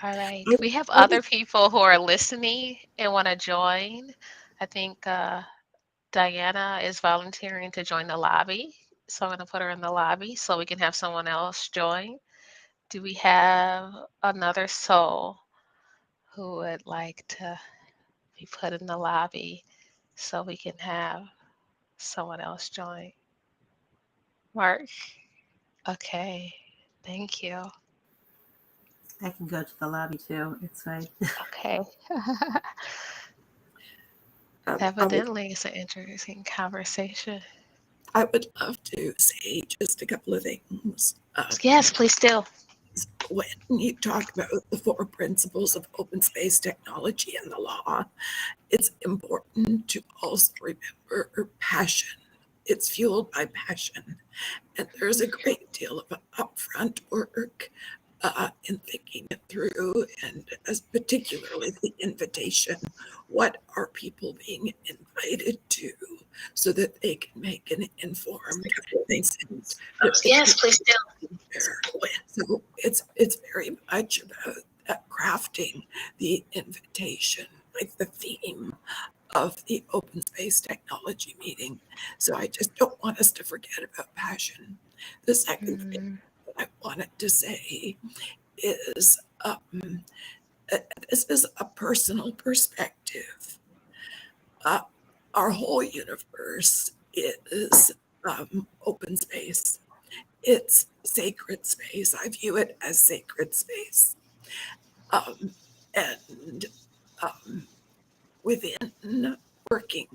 All right. We have other people who are listening and want to join. I think Diana is volunteering to join the lobby. So I'm going to put her in the lobby so we can have someone else join. Do we have another soul who would like to be put in the lobby so we can have someone else join? Mark? Okay. Thank you. I can go to the lobby too. It's fine. Okay. Evidently, it's an interesting conversation. I would love to say just a couple of things. Yes, please do. When you talk about the 4 principles of open space technology and the law, it's important to also remember passion. It's fueled by passion. And there's a great deal of upfront work in thinking it through, and as particularly the invitation. What are people being invited to so that they can make an informed decision? Yes, please do. So it's very much about crafting the invitation, like the theme of the open space technology meeting. So I just don't want us to forget about passion. The second thing that I wanted to say is this is a personal perspective. Our whole universe is open space. It's sacred space. I view it as sacred space. And within working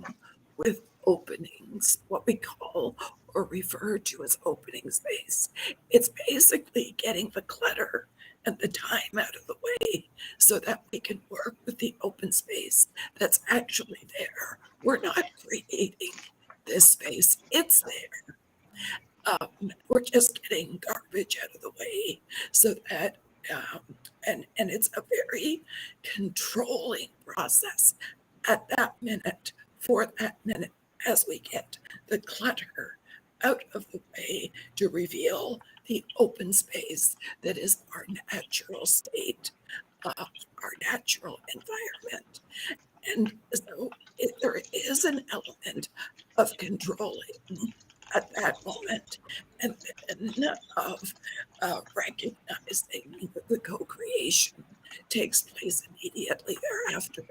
with openings, what we call or refer to as opening space. It's basically getting the clutter and the time out of the way so that we can work with the open space that's actually there. We're not creating this space, it's there. We're just getting garbage out of the way so that, and it's a very controlling process at that minute, for that minute, as we get the clutter out of the way to reveal the open space that is our natural state, our natural environment. And so there is an element of controlling at that moment, and then of recognizing that the co-creation takes place immediately thereafter.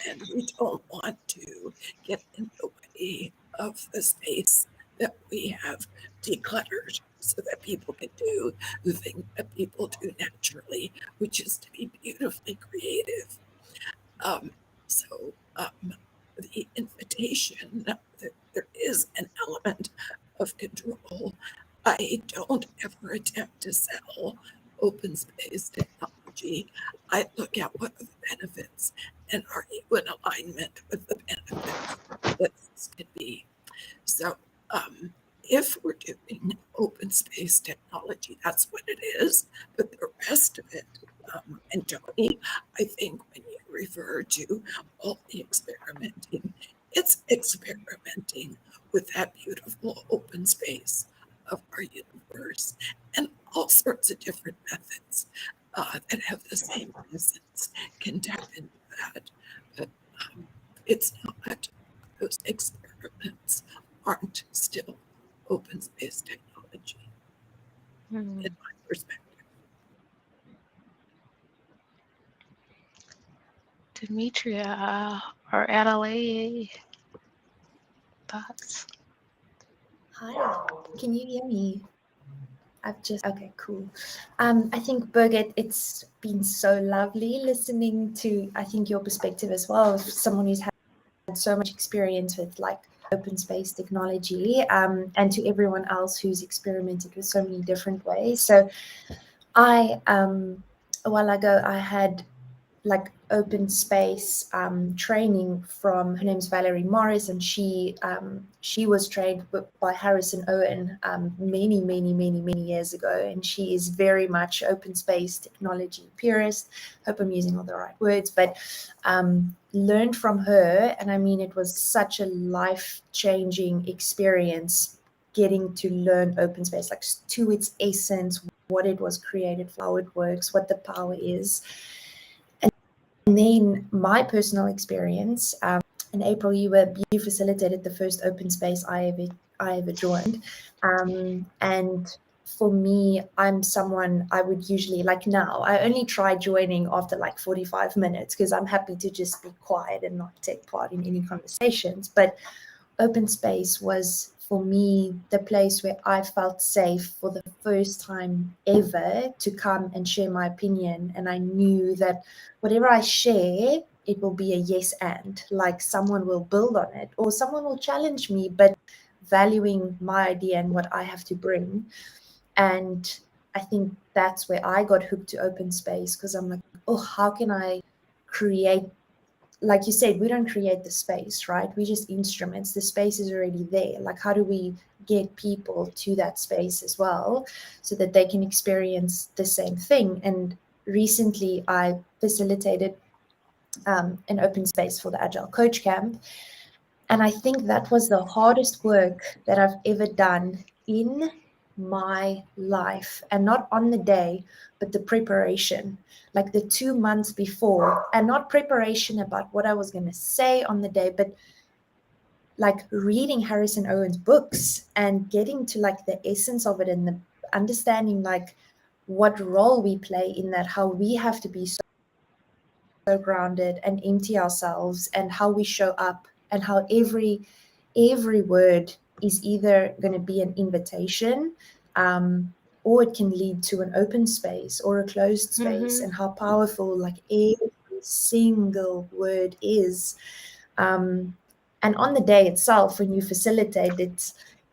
And we don't want to get in the way of the space that we have decluttered so that people can do the thing that people do naturally, which is to be beautifully creative. So the invitation, there is an element of control. I don't ever attempt to sell open space technology. I look at what are the benefits and are you in alignment with the benefits that this could be. So if we're doing open space technology, that's what it is. But the rest of it, and Tony, I think when you refer to all the experimenting, it's experimenting with that beautiful open space of our universe and all sorts of different methods that have the same essence can tap into that. But it's not, those experiments aren't still open space technology, in my perspective. Demetria or Adelaide, thoughts? Hi, can you hear me? Okay, cool. I think, Birgit, it's been so lovely listening to, I think, your perspective as well, as someone who's had so much experience with like open space technology, and to everyone else who's experimented with so many different ways. So I, a while ago, I had like open space training from, her name's Valerie Morris, and she was trained by Harrison Owen many years ago, and she is very much open space technology purist. Hope I'm using all the right words, but learned from her, and I mean it was such a life-changing experience getting to learn open space, like to its essence, what it was created for, how it works, what the power is. And then my personal experience, in April, you facilitated the first open space I ever joined. And for me, I'm someone I would usually, like now, I only try joining after like 45 minutes because I'm happy to just be quiet and not take part in any conversations. But open space was for me the place where I felt safe for the first time ever to come and share my opinion. And I knew that whatever I share, it will be a yes and, like someone will build on it or someone will challenge me, but valuing my idea and what I have to bring. And I think that's where I got hooked to open space, because I'm like, oh, how can I create, like you said, we don't create the space, right? We just instruments. The space is already there. Like, how do we get people to that space as well so that they can experience the same thing? And recently I facilitated an open space for the Agile Coach Camp. And I think that was the hardest work that I've ever done in my life, and not on the day, but the preparation, like the 2 months before, and not preparation about what I was going to say on the day, but like reading Harrison Owen's books and getting to like the essence of it and the understanding like what role we play in that, how we have to be so grounded and empty ourselves, and how we show up, and how every word is either going to be an invitation, or it can lead to an open space or a closed space, and how powerful like every single word is. And on the day itself, when you facilitate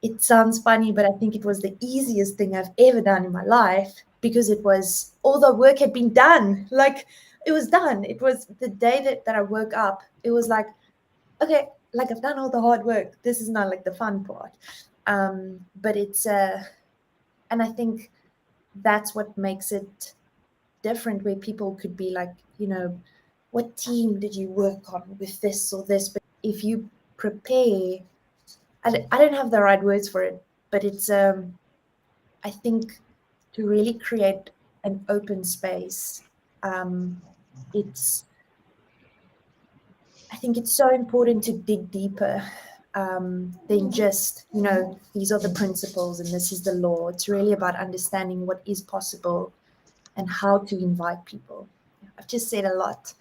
it sounds funny, but I think it was the easiest thing I've ever done in my life, because it was, all the work had been done. Like, it was done. It was the day that I woke up, it was like, okay, like I've done all the hard work. This is not like the fun part. But it's, and I think that's what makes it different, where people could be like, what team did you work on with this or this? But if you prepare, I don't have the right words for it, but it's, I think, to really create an open space, I think it's so important to dig deeper than just, these are the principles and this is the law. It's really about understanding what is possible and how to invite people. I've just said a lot,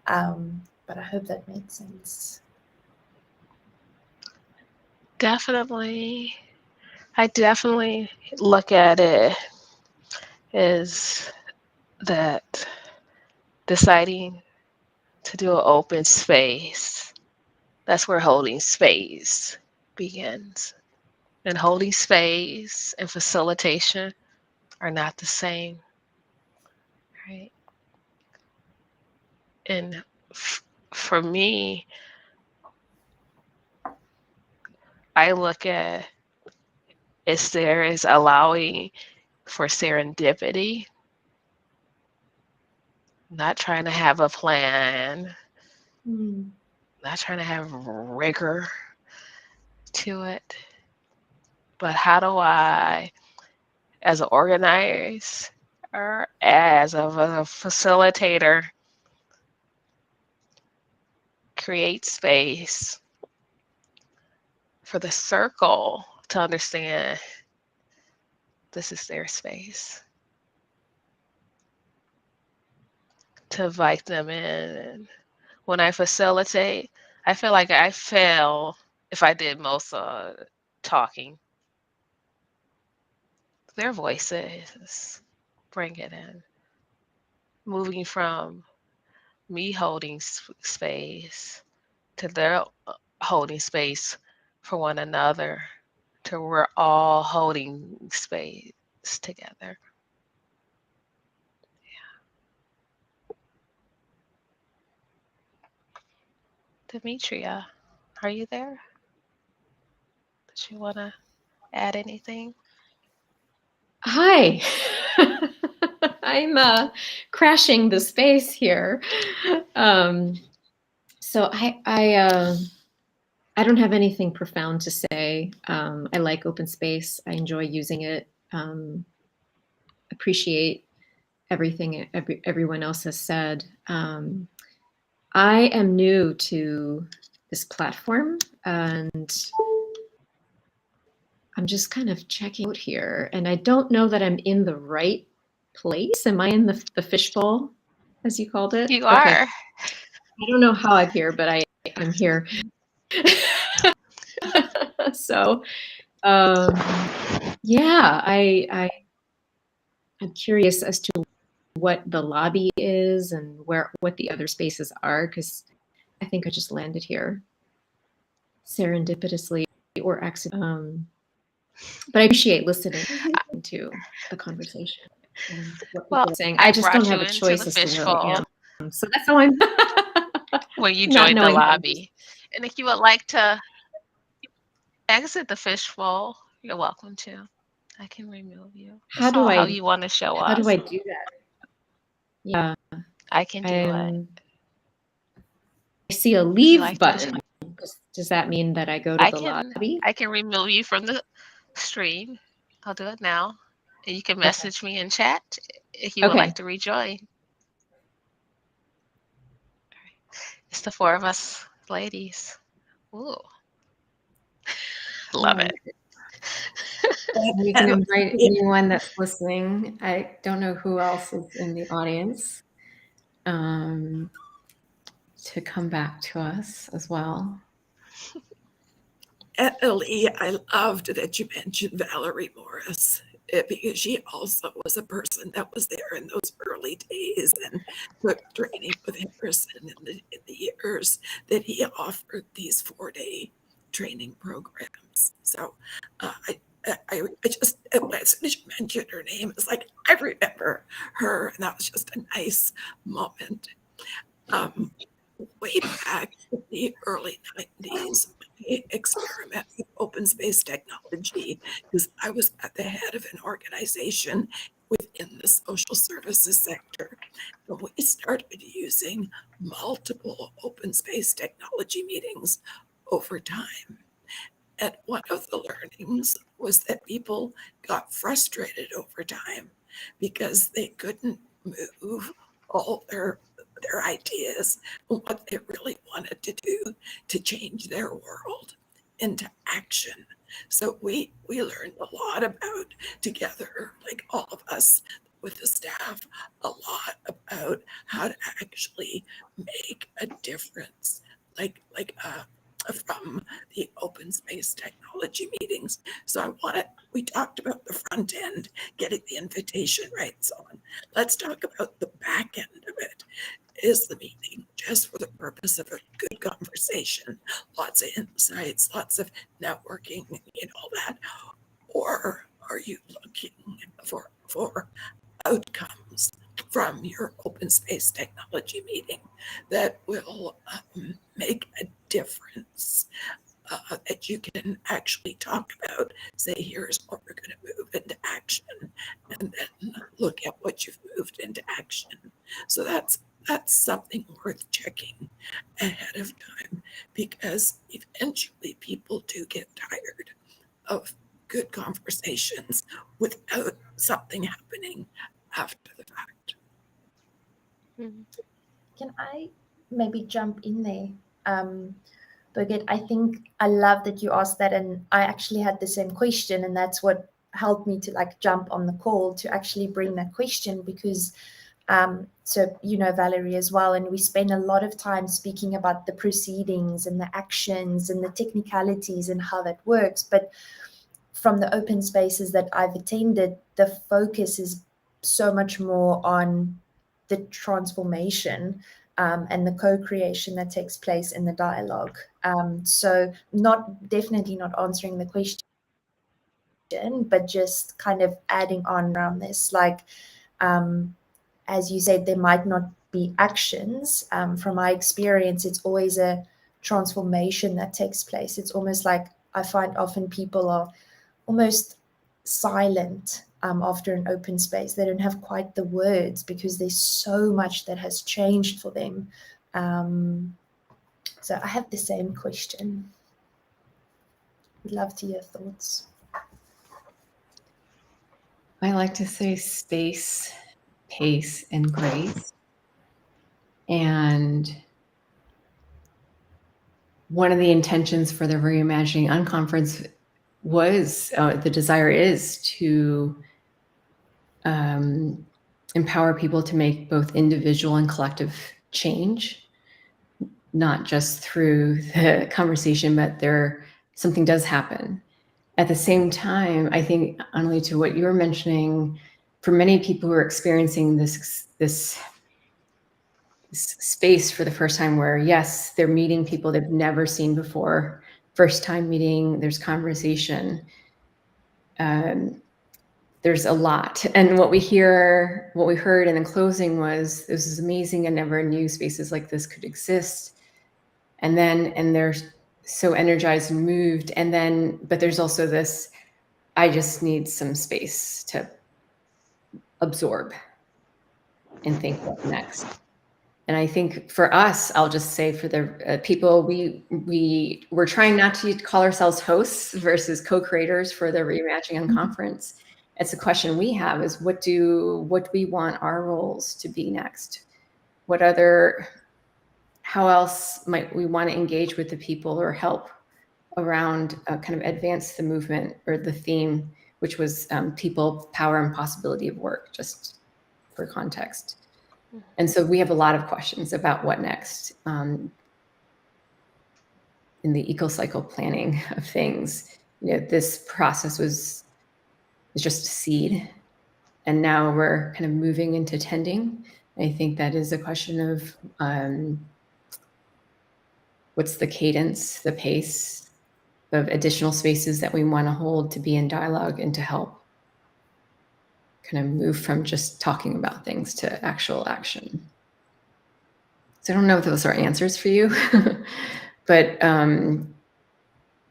but I hope that made sense. Definitely. I definitely look at it as that deciding to do an open space, that's where holding space begins. And holding space and facilitation are not the same, right? And for me, I look at there is allowing for serendipity, not trying to have a plan, not trying to have rigor to it, but how do I, as an organizer or as a facilitator, create space for the circle to understand this is their space, to invite them in. And when I facilitate, I feel like I fail if I did most talking. Their voices bring it in, moving from me holding space to their holding space for one another, to we're all holding space together. Demetria, are you there? Did you want to add anything? Hi. I'm crashing the space here. So I don't have anything profound to say. I like open space. I enjoy using it. Appreciate everything everyone else has said. I am new to this platform, and I'm just kind of checking out here, and I don't know that I'm in the right place. Am I in the fishbowl, as you called it? You Okay. are. I don't know how I'm here, but I'm here. So, yeah, I'm curious as to what the lobby is and what the other spaces are, because I think I just landed here serendipitously or accidentally. But I appreciate listening to the conversation and what people Well, are saying. I I just don't brought you have a into the choice as to where I fishbowl am. So that's how I'm when you not joined the knowing. lobby. And if you would like to exit the fishbowl, you're welcome to. I can remove you. It's all how you want to show How do us. I do that? Yeah, I can do it. I see a Would you leave like button. to? Does that mean that I go to the lobby? I can remove you from the stream. I'll do it now. And you can Okay. message me in chat if you would like to rejoin. It's the four of us ladies. Ooh. Love it. You can invite anyone that's listening. I don't know who else is in the audience to come back to us as well. Ellie, I loved that you mentioned Valerie Morris. because she also was a person that was there in those early days and took training with Jefferson in the years that he offered these 4-day training programs. So I just, as soon as you mentioned her name, it's like, I remember her, and that was just a nice moment. Way back in the early 90s, I experimented with open space technology because I was at the head of an organization within the social services sector. And we started using multiple open space technology meetings over time. And one of the learnings was that people got frustrated over time because they couldn't move all their ideas and what they really wanted to do to change their world into action. So we learned a lot about together, like all of us with the staff, a lot about how to actually make a difference, from the open space technology meetings. So we talked about the front end, getting the invitation right, so on. Let's talk about the back end of it. Is the meeting just for the purpose of a good conversation, lots of insights, lots of networking, all that? Or are you looking for outcomes from your open space technology meeting that will make a difference, that you can actually talk about, say, here's what we're going to move into action, and then look at what you've moved into action. So that's something worth checking ahead of time, because eventually people do get tired of good conversations without something happening after the fact. Can I maybe jump in there? Birgit, I think I love that you asked that, and I actually had the same question, and that's what helped me to jump on the call to actually bring that question, because so Valerie as well, and we spend a lot of time speaking about the proceedings and the actions and the technicalities and how that works, but from the open spaces that I've attended, the focus is so much more on the transformation and the co-creation that takes place in the dialogue. So definitely not answering the question, but just kind of adding on around this. As you said, there might not be actions. From my experience, it's always a transformation that takes place. It's almost like I find often people are almost silent after an open space. They don't have quite the words because there's so much that has changed for them. So I have the same question. Would love to hear thoughts. I like to say space, pace, and grace. And one of the intentions for the Reimagining Unconference was, the desire is to empower people to make both individual and collective change, not just through the conversation, but something does happen. At the same time, I think, Annalie, to what you were mentioning, for many people who are experiencing this space for the first time, where yes, they're meeting people they've never seen before, first time meeting, there's conversation, there's a lot. And what we heard in the closing was, this is amazing, I never knew spaces like this could exist. And they're so energized and moved. But there's also this, I just need some space to absorb and think what next. And I think for us, I'll just say for the people, we're trying not to call ourselves hosts versus co-creators for the Reimagining Unconference. It's a question we have, is what do we want our roles to be next? How else might we want to engage with the people or help around kind of advance the movement, or the theme, which was people, power, and possibility of work, just for context. And so we have a lot of questions about what next in the eco-cycle planning of things. This process was is just a seed. And now we're kind of moving into tending. I think that is a question of what's the cadence, the pace of additional spaces that we want to hold to be in dialogue and to help kind of move from just talking about things to actual action. So I don't know if those are answers for you, but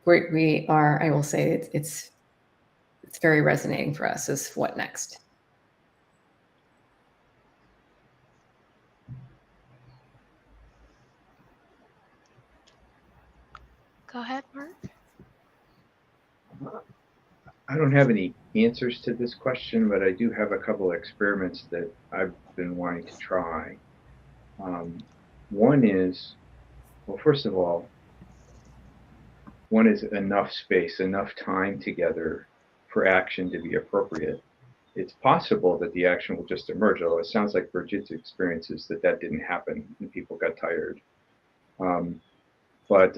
we are, I will say it's very resonating for us is what next. Go ahead, Mark. I don't have any answers to this question, but I do have a couple of experiments that I've been wanting to try. One is, well, first of all, one is enough space, enough time together for action to be appropriate. It's possible that the action will just emerge, although it sounds like Birgit's experience is that didn't happen and people got tired. But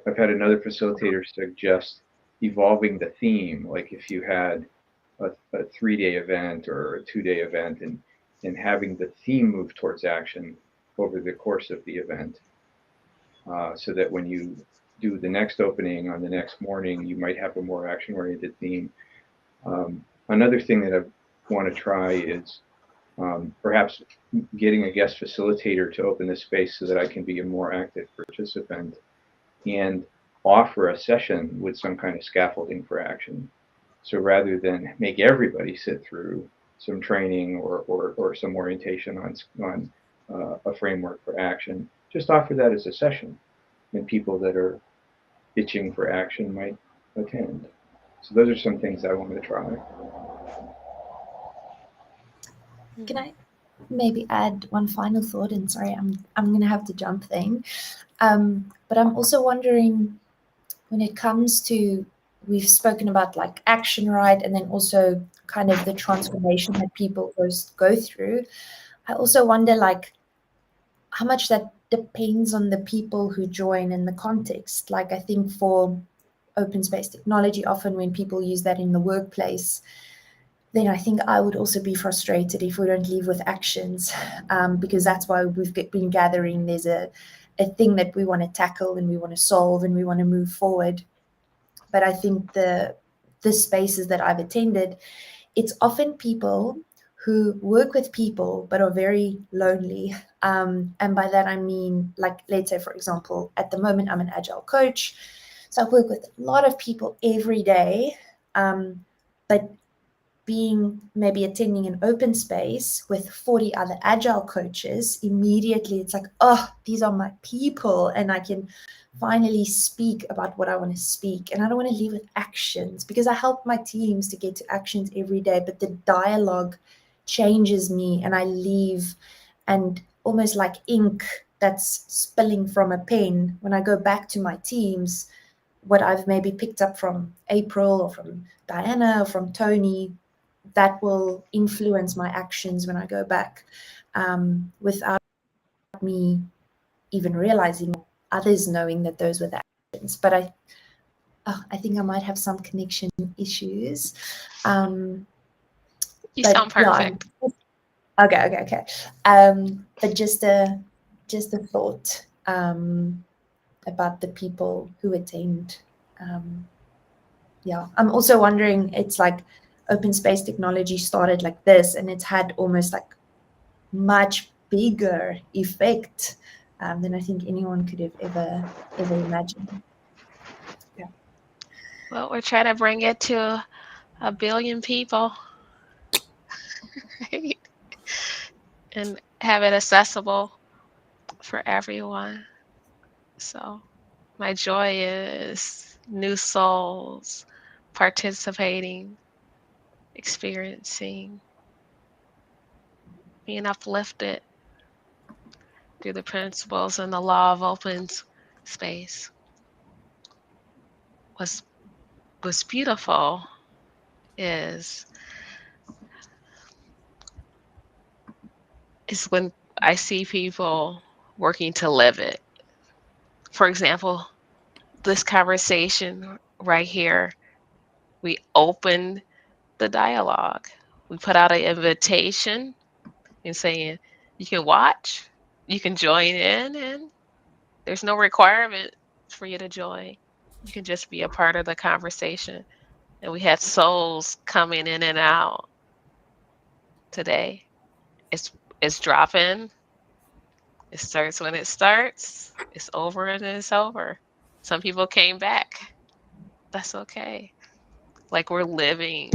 I've had another facilitator suggest evolving the theme, like if you had a 3-day event or a 2-day event, and having the theme move towards action over the course of the event, so that when you do the next opening on the next morning, you might have a more action-oriented theme. Another thing that I want to try is perhaps getting a guest facilitator to open the space so that I can be a more active participant and offer a session with some kind of scaffolding for action. So rather than make everybody sit through some training or some orientation on a framework for action, just offer that as a session, and people that are itching for action might attend. So those are some things I want to try. Can I maybe add one final thought? And sorry, I'm going to have to jump then. But I'm also wondering, when it comes to, we've spoken about like action, right? And then also kind of the transformation that people go through. I also wonder like how much that depends on the people who join in the context. Like I think for open space technology, often when people use that in the workplace, then I think I would also be frustrated if we don't leave with actions, because that's why we've been gathering. There's a thing that we want to tackle and we want to solve and we want to move forward. But I think the spaces that I've attended, it's often people who work with people but are very lonely. And by that I mean, like, let's say, for example, at the moment I'm an agile coach. So I work with a lot of people every day, but being maybe attending an open space with 40 other agile coaches, immediately it's like, oh, these are my people, and I can finally speak about what I want to speak. And I don't want to leave with actions, because I help my teams to get to actions every day, but the dialogue changes me and I leave, and almost like ink that's spilling from a pen, when I go back to my teams, what I've maybe picked up from April or from Diana or from Tony, that will influence my actions when I go back, without me even realizing, others knowing that those were the actions. But I think I might have some connection issues. You sound perfect. Yeah, okay. But just a thought about the people who attend. Yeah, I'm also wondering, it's like open space technology started like this, and it's had almost like much bigger effect than I think anyone could have ever imagined. Yeah. Well, we're trying to bring it to 1 billion people, right? And have it accessible for everyone. So my joy is new souls participating, experiencing, being uplifted through the principles and the law of open space. What's beautiful is when I see people working to live it. For example, this conversation right here, we opened the dialogue. We put out an invitation and saying you can watch, you can join in, and there's no requirement for you to join. You can just be a part of the conversation. And we had souls coming in and out today. It's it's dropping. It starts when it starts. It's over and it's over. Some people came back. That's okay. Like we're living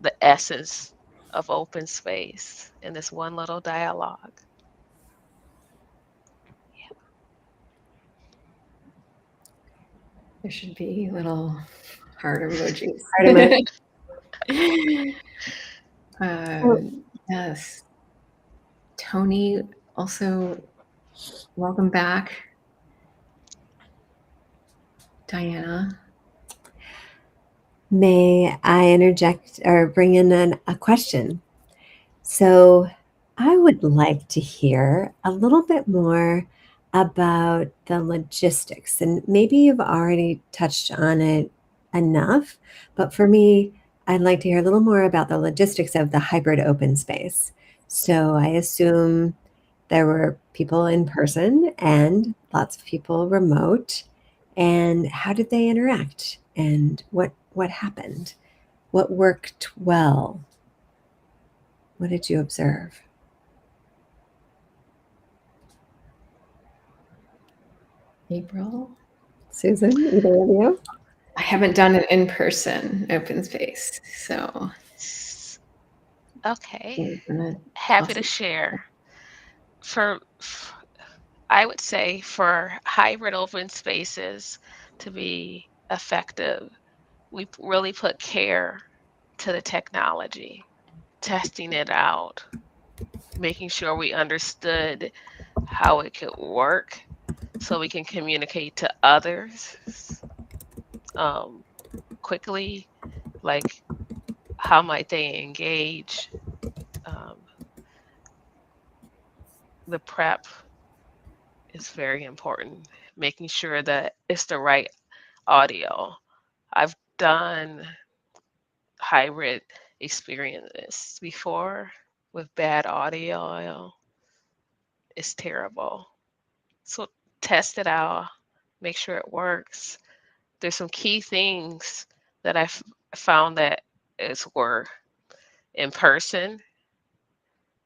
the essence of open space in this one little dialogue. There should be little heart emojis. Yes. Tony, also welcome back. Diana. May I interject or bring in a question? So I would like to hear a little bit more about the logistics. And maybe you've already touched on it enough, but for me, I'd like to hear a little more about the logistics of the hybrid open space. So I assume there were people in person and lots of people remote. And how did they interact? And what happened? What worked well? What did you observe? April? Susan, either of you? I haven't done an in-person open space, so. Okay. Happy to share. I would say for hybrid open spaces to be effective, we really put care to the technology, testing it out, making sure we understood how it could work so we can communicate to others quickly, like how might they engage. The prep is very important, making sure that it's the right audio. I've done hybrid experiences before with bad audio. It's terrible. So test it out, make sure it works. There's some key things that I've found that is work in person,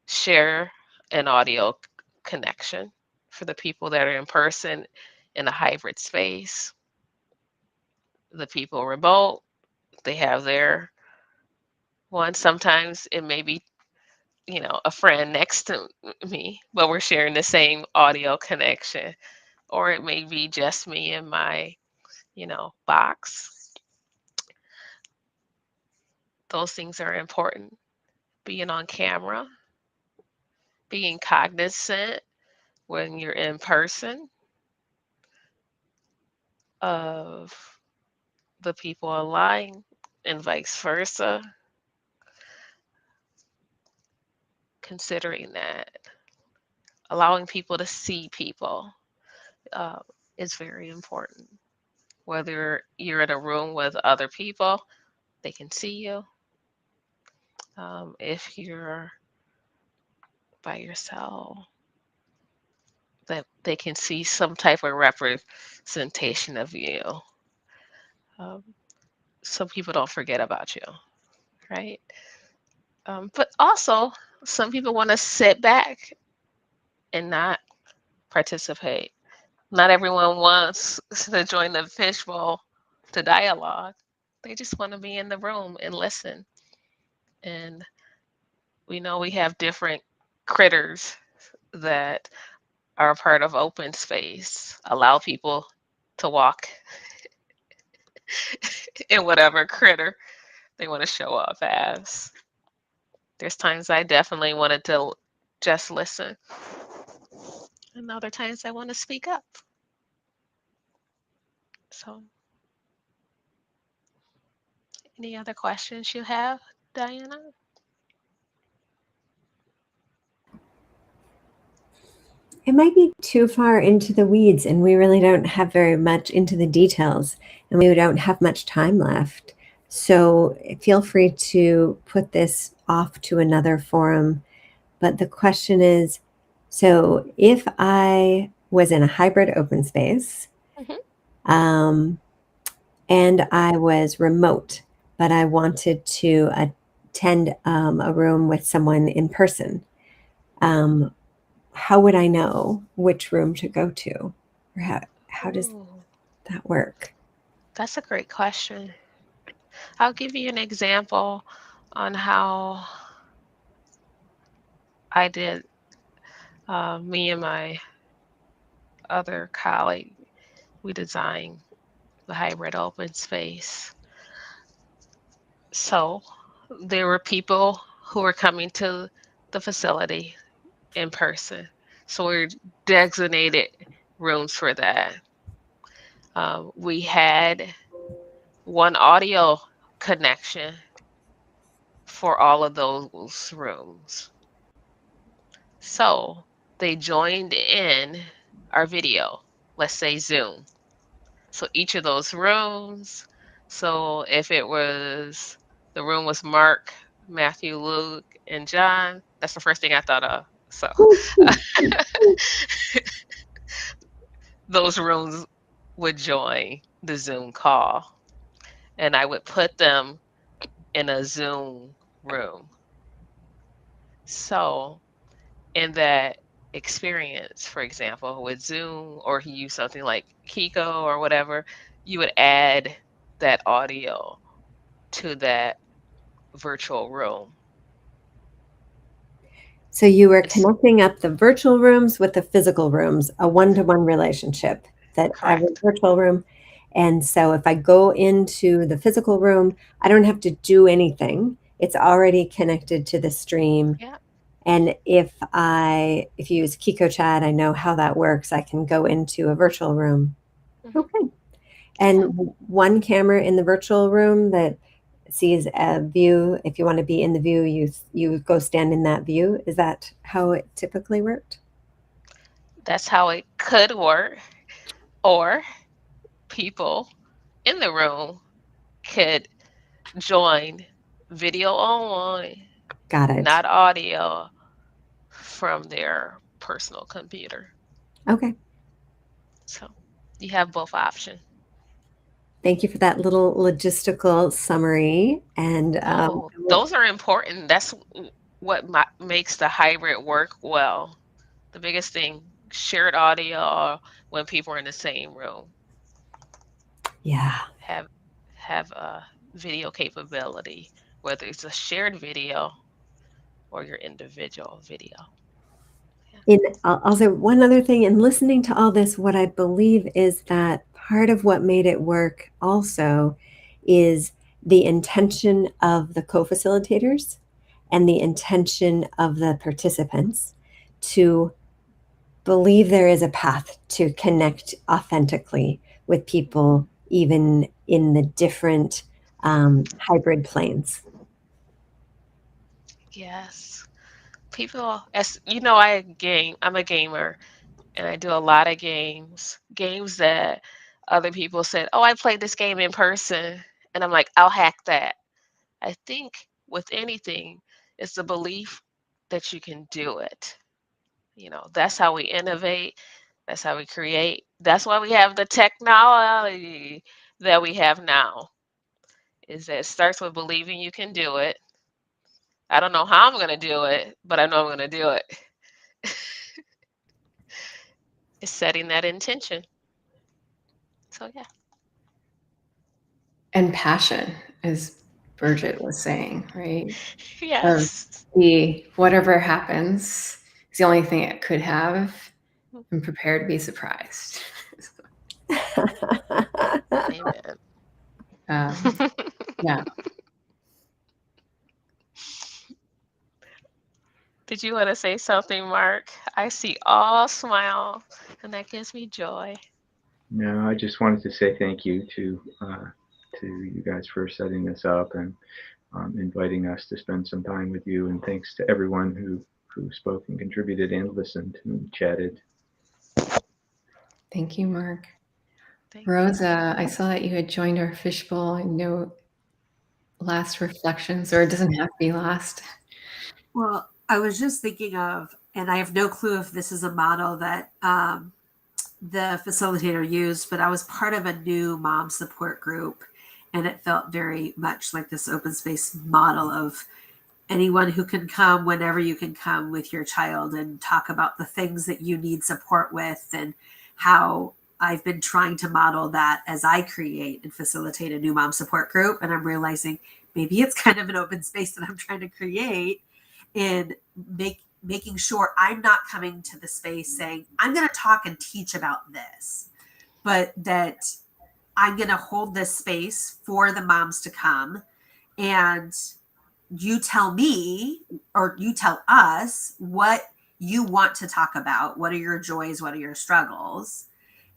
share an audio connection for the people that are in person in a hybrid space. The people remote, they have their one. Sometimes it may be, a friend next to me, but we're sharing the same audio connection. Or it may be just me and my, box. Those things are important. Being on camera, being cognizant when you're in person of the people online and vice versa. Considering that, allowing people to see people is very important. Whether you're in a room with other people, they can see you. If you're by yourself, that they can see some type of representation of you. Some people don't forget about you, right? But also, some people want to sit back and not participate. Not everyone wants to join the fishbowl to dialogue. They just want to be in the room and listen. And we know we have different critters that are a part of open space. Allow people to walk in whatever critter they want to show up as. There's times I definitely wanted to just listen. And other times I want to speak up. So, any other questions you have, Diana? It might be too far into the weeds, and we really don't have very much into the details, and we don't have much time left. So feel free to put this off to another forum. But the question is, so if I was in a hybrid open space, and I was remote, but I wanted to attend a room with someone in person, how would I know which room to go to? Or how does Ooh, that work? that's a great question. I'll give you an example on how I did. Me and my other colleague, we designed the hybrid open space. So there were people who were coming to the facility in person. So we designated rooms for that. We had one audio connection for all of those rooms. So they joined in our video, let's say Zoom. So each of those rooms, so if it was, the room was Mark, Matthew, Luke, and John, that's the first thing I thought of. So those rooms would join the Zoom call, and I would put them in a Zoom room. So in that experience, for example, with Zoom, or he used something like Kiko or whatever, you would add that audio to that virtual room. So you were It's connecting up the virtual rooms with the physical rooms, a one-to-one relationship that I have a correct. virtual room. And so if I go into the physical room, I don't have to do anything. It's already connected to the stream. Yeah. And if you use Kiko Chat, I know how that works. I can go into a virtual room. Okay. And one camera in the virtual room that sees a view. If you want to be in the view, you go stand in that view. Is that how it typically worked? That's how it could work. Or people in the room could join video only, Got it. not audio, from their personal computer. Okay. So you have both options. Thank you for that little logistical summary. And Oh, those are important. That's what makes the hybrid work well. The biggest thing, shared audio when people are in the same room. yeah. Have a video capability, whether it's a shared video or your individual video. I'll say one other thing. In listening to all this, what I believe is that part of what made it work also is the intention of the co-facilitators and the intention of the participants to believe there is a path to connect authentically with people, even in the different hybrid planes. Yes. People, as you know, I'm a gamer, and I do a lot of games that other people said, "Oh, I played this game in person." And I'm like, "I'll hack that." I think with anything, it's the belief that you can do it. That's how we innovate. That's how we create. That's why we have the technology that we have now. Is that it starts with believing you can do it. I don't know how I'm going to do it, but I know I'm going to do it. It's setting that intention. So yeah. And passion, as Bridget was saying, right? Yes. The whatever happens is the only thing it could have. I'm prepared to be surprised. Amen. Yeah. Did you want to say something, Mark? I see all smiles, and that gives me joy. No, I just wanted to say thank you to you guys for setting this up and inviting us to spend some time with you. And thanks to everyone who spoke and contributed and listened and chatted. Thank you, Mark. Thank you. Rosa, I saw that you had joined our fishbowl. I know last reflections, or it doesn't have to be last? Well, I was just thinking of, and I have no clue if this is a model that the facilitator used, but I was part of a new mom support group, and it felt very much like this open space model of anyone who can come whenever you can come with your child and talk about the things that you need support with, and how I've been trying to model that as I create and facilitate a new mom support group. And I'm realizing maybe it's kind of an open space that I'm trying to create in making sure I'm not coming to the space saying, I'm going to talk and teach about this, but that I'm going to hold this space for the moms to come, and you tell me, or you tell us what you want to talk about. What are your joys? What are your struggles?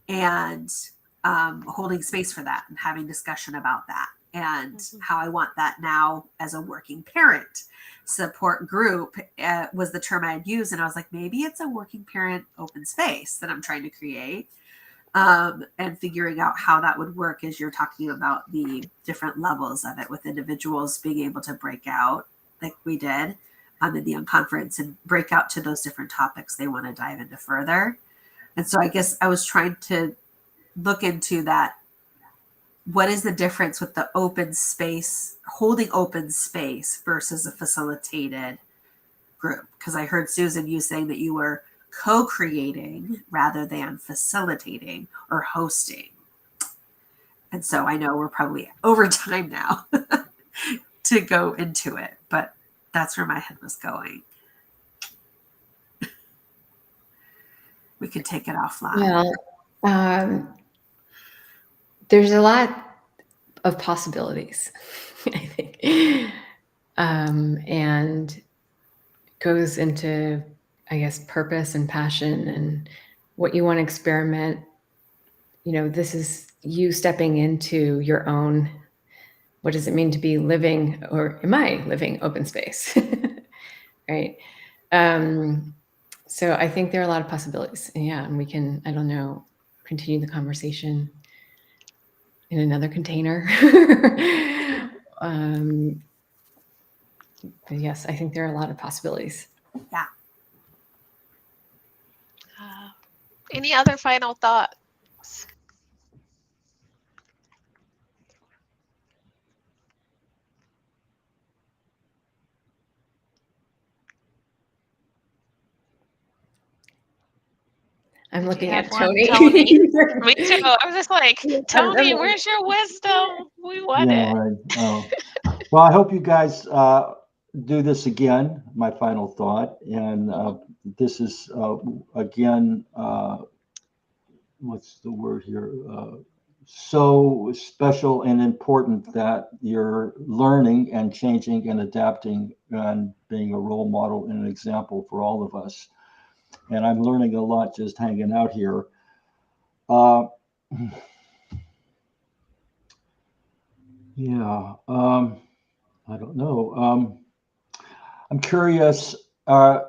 And holding space for that and having discussion about that, and how I want that now as a working parent. Support group was the term I had used. And I was like, maybe it's a working parent open space that I'm trying to create. And figuring out how that would work as you're talking about the different levels of it, with individuals being able to break out like we did in the unconference, and break out to those different topics they want to dive into further. And so I guess I was trying to look into that. What is the difference with the open space, holding open space versus a facilitated group? Because I heard, Susan, you saying that you were co-creating rather than facilitating or hosting. And so I know we're probably over time now to go into it, but that's where my head was going. We could take it offline. Well, there's a lot of possibilities, I think, and goes into, I guess, purpose and passion and what you want to experiment. You know, this is you stepping into your own, what does it mean to be living, or am I living open space? Right. So I think there are a lot of possibilities. Yeah. And we can, I don't know, continue the conversation in another container. But yes, I think there are a lot of possibilities. Yeah. Any other final thoughts? I'm looking have at one, Tony. Tony? Me too. I was just like, Tony, where's your wisdom? We want Yeah, it. right. Oh. Well, I hope you guys do this again, my final thought. And this is, again, what's the word here? So special and important that you're learning and changing and adapting and being a role model and an example for all of us. And I'm learning a lot just hanging out here. Yeah, I don't know. I'm curious, are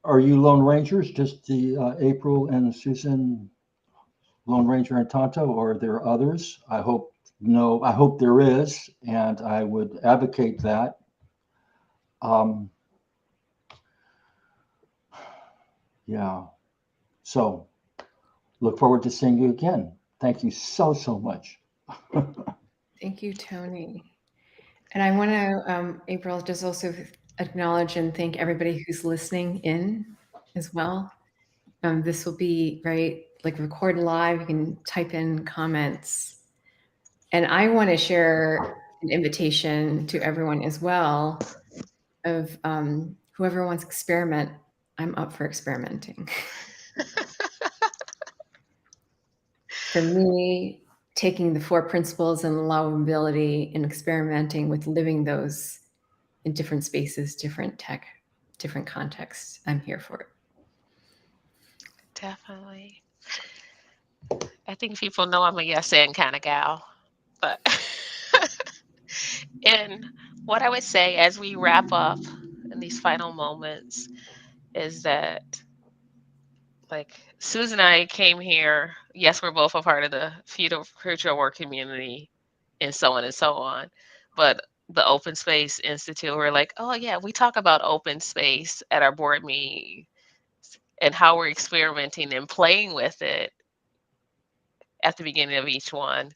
you Lone Rangers, just the April and Susan, Lone Ranger and Tonto, or are there others? I hope there is, and I would advocate that. Yeah, so look forward to seeing you again. Thank you so much. Thank you, Tony. And I want to, April, just also acknowledge and thank everybody who's listening in as well. This will be, right, like recorded live. You can type in comments. And I want to share an invitation to everyone as well of whoever wants to experiment. I'm up for experimenting. For me, taking the 4 principles and allowability and experimenting with living those in different spaces, different tech, different contexts, I'm here for it. Definitely. I think people know I'm a yes and kind of gal, but and what I would say as we wrap up in these final moments is that, like, Susan and I came here. Yes, we're both a part of the future work community, and so on and so on. But the Open Space Institute. We're like, oh yeah, we talk about open space at our board meeting and how we're experimenting and playing with it at the beginning of each one.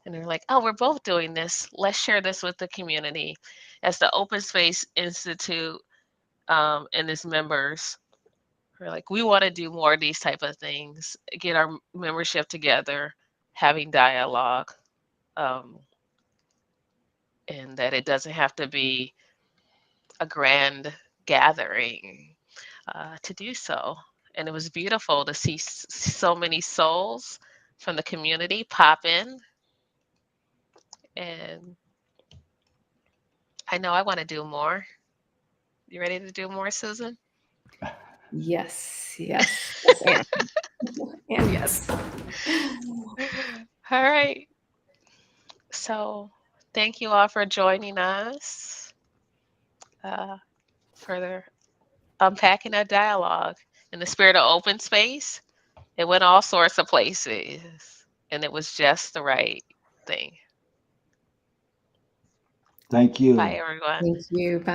And they're like, oh, we're both doing this. Let's share this with the community. As the Open Space Institute and its members, we're like, we want to do more of these type of things, get our membership together, having dialogue, and that it doesn't have to be a grand gathering to do so. And it was beautiful to see so many souls from the community pop in. And I know I want to do more. You ready to do more, Susan? Yes, yes, yes, and yes. All right. So thank you all for joining us for the Unpacking a Dialogue. In the spirit of open space, it went all sorts of places, and it was just the right thing. Thank you. Bye, everyone. Thank you. Bye.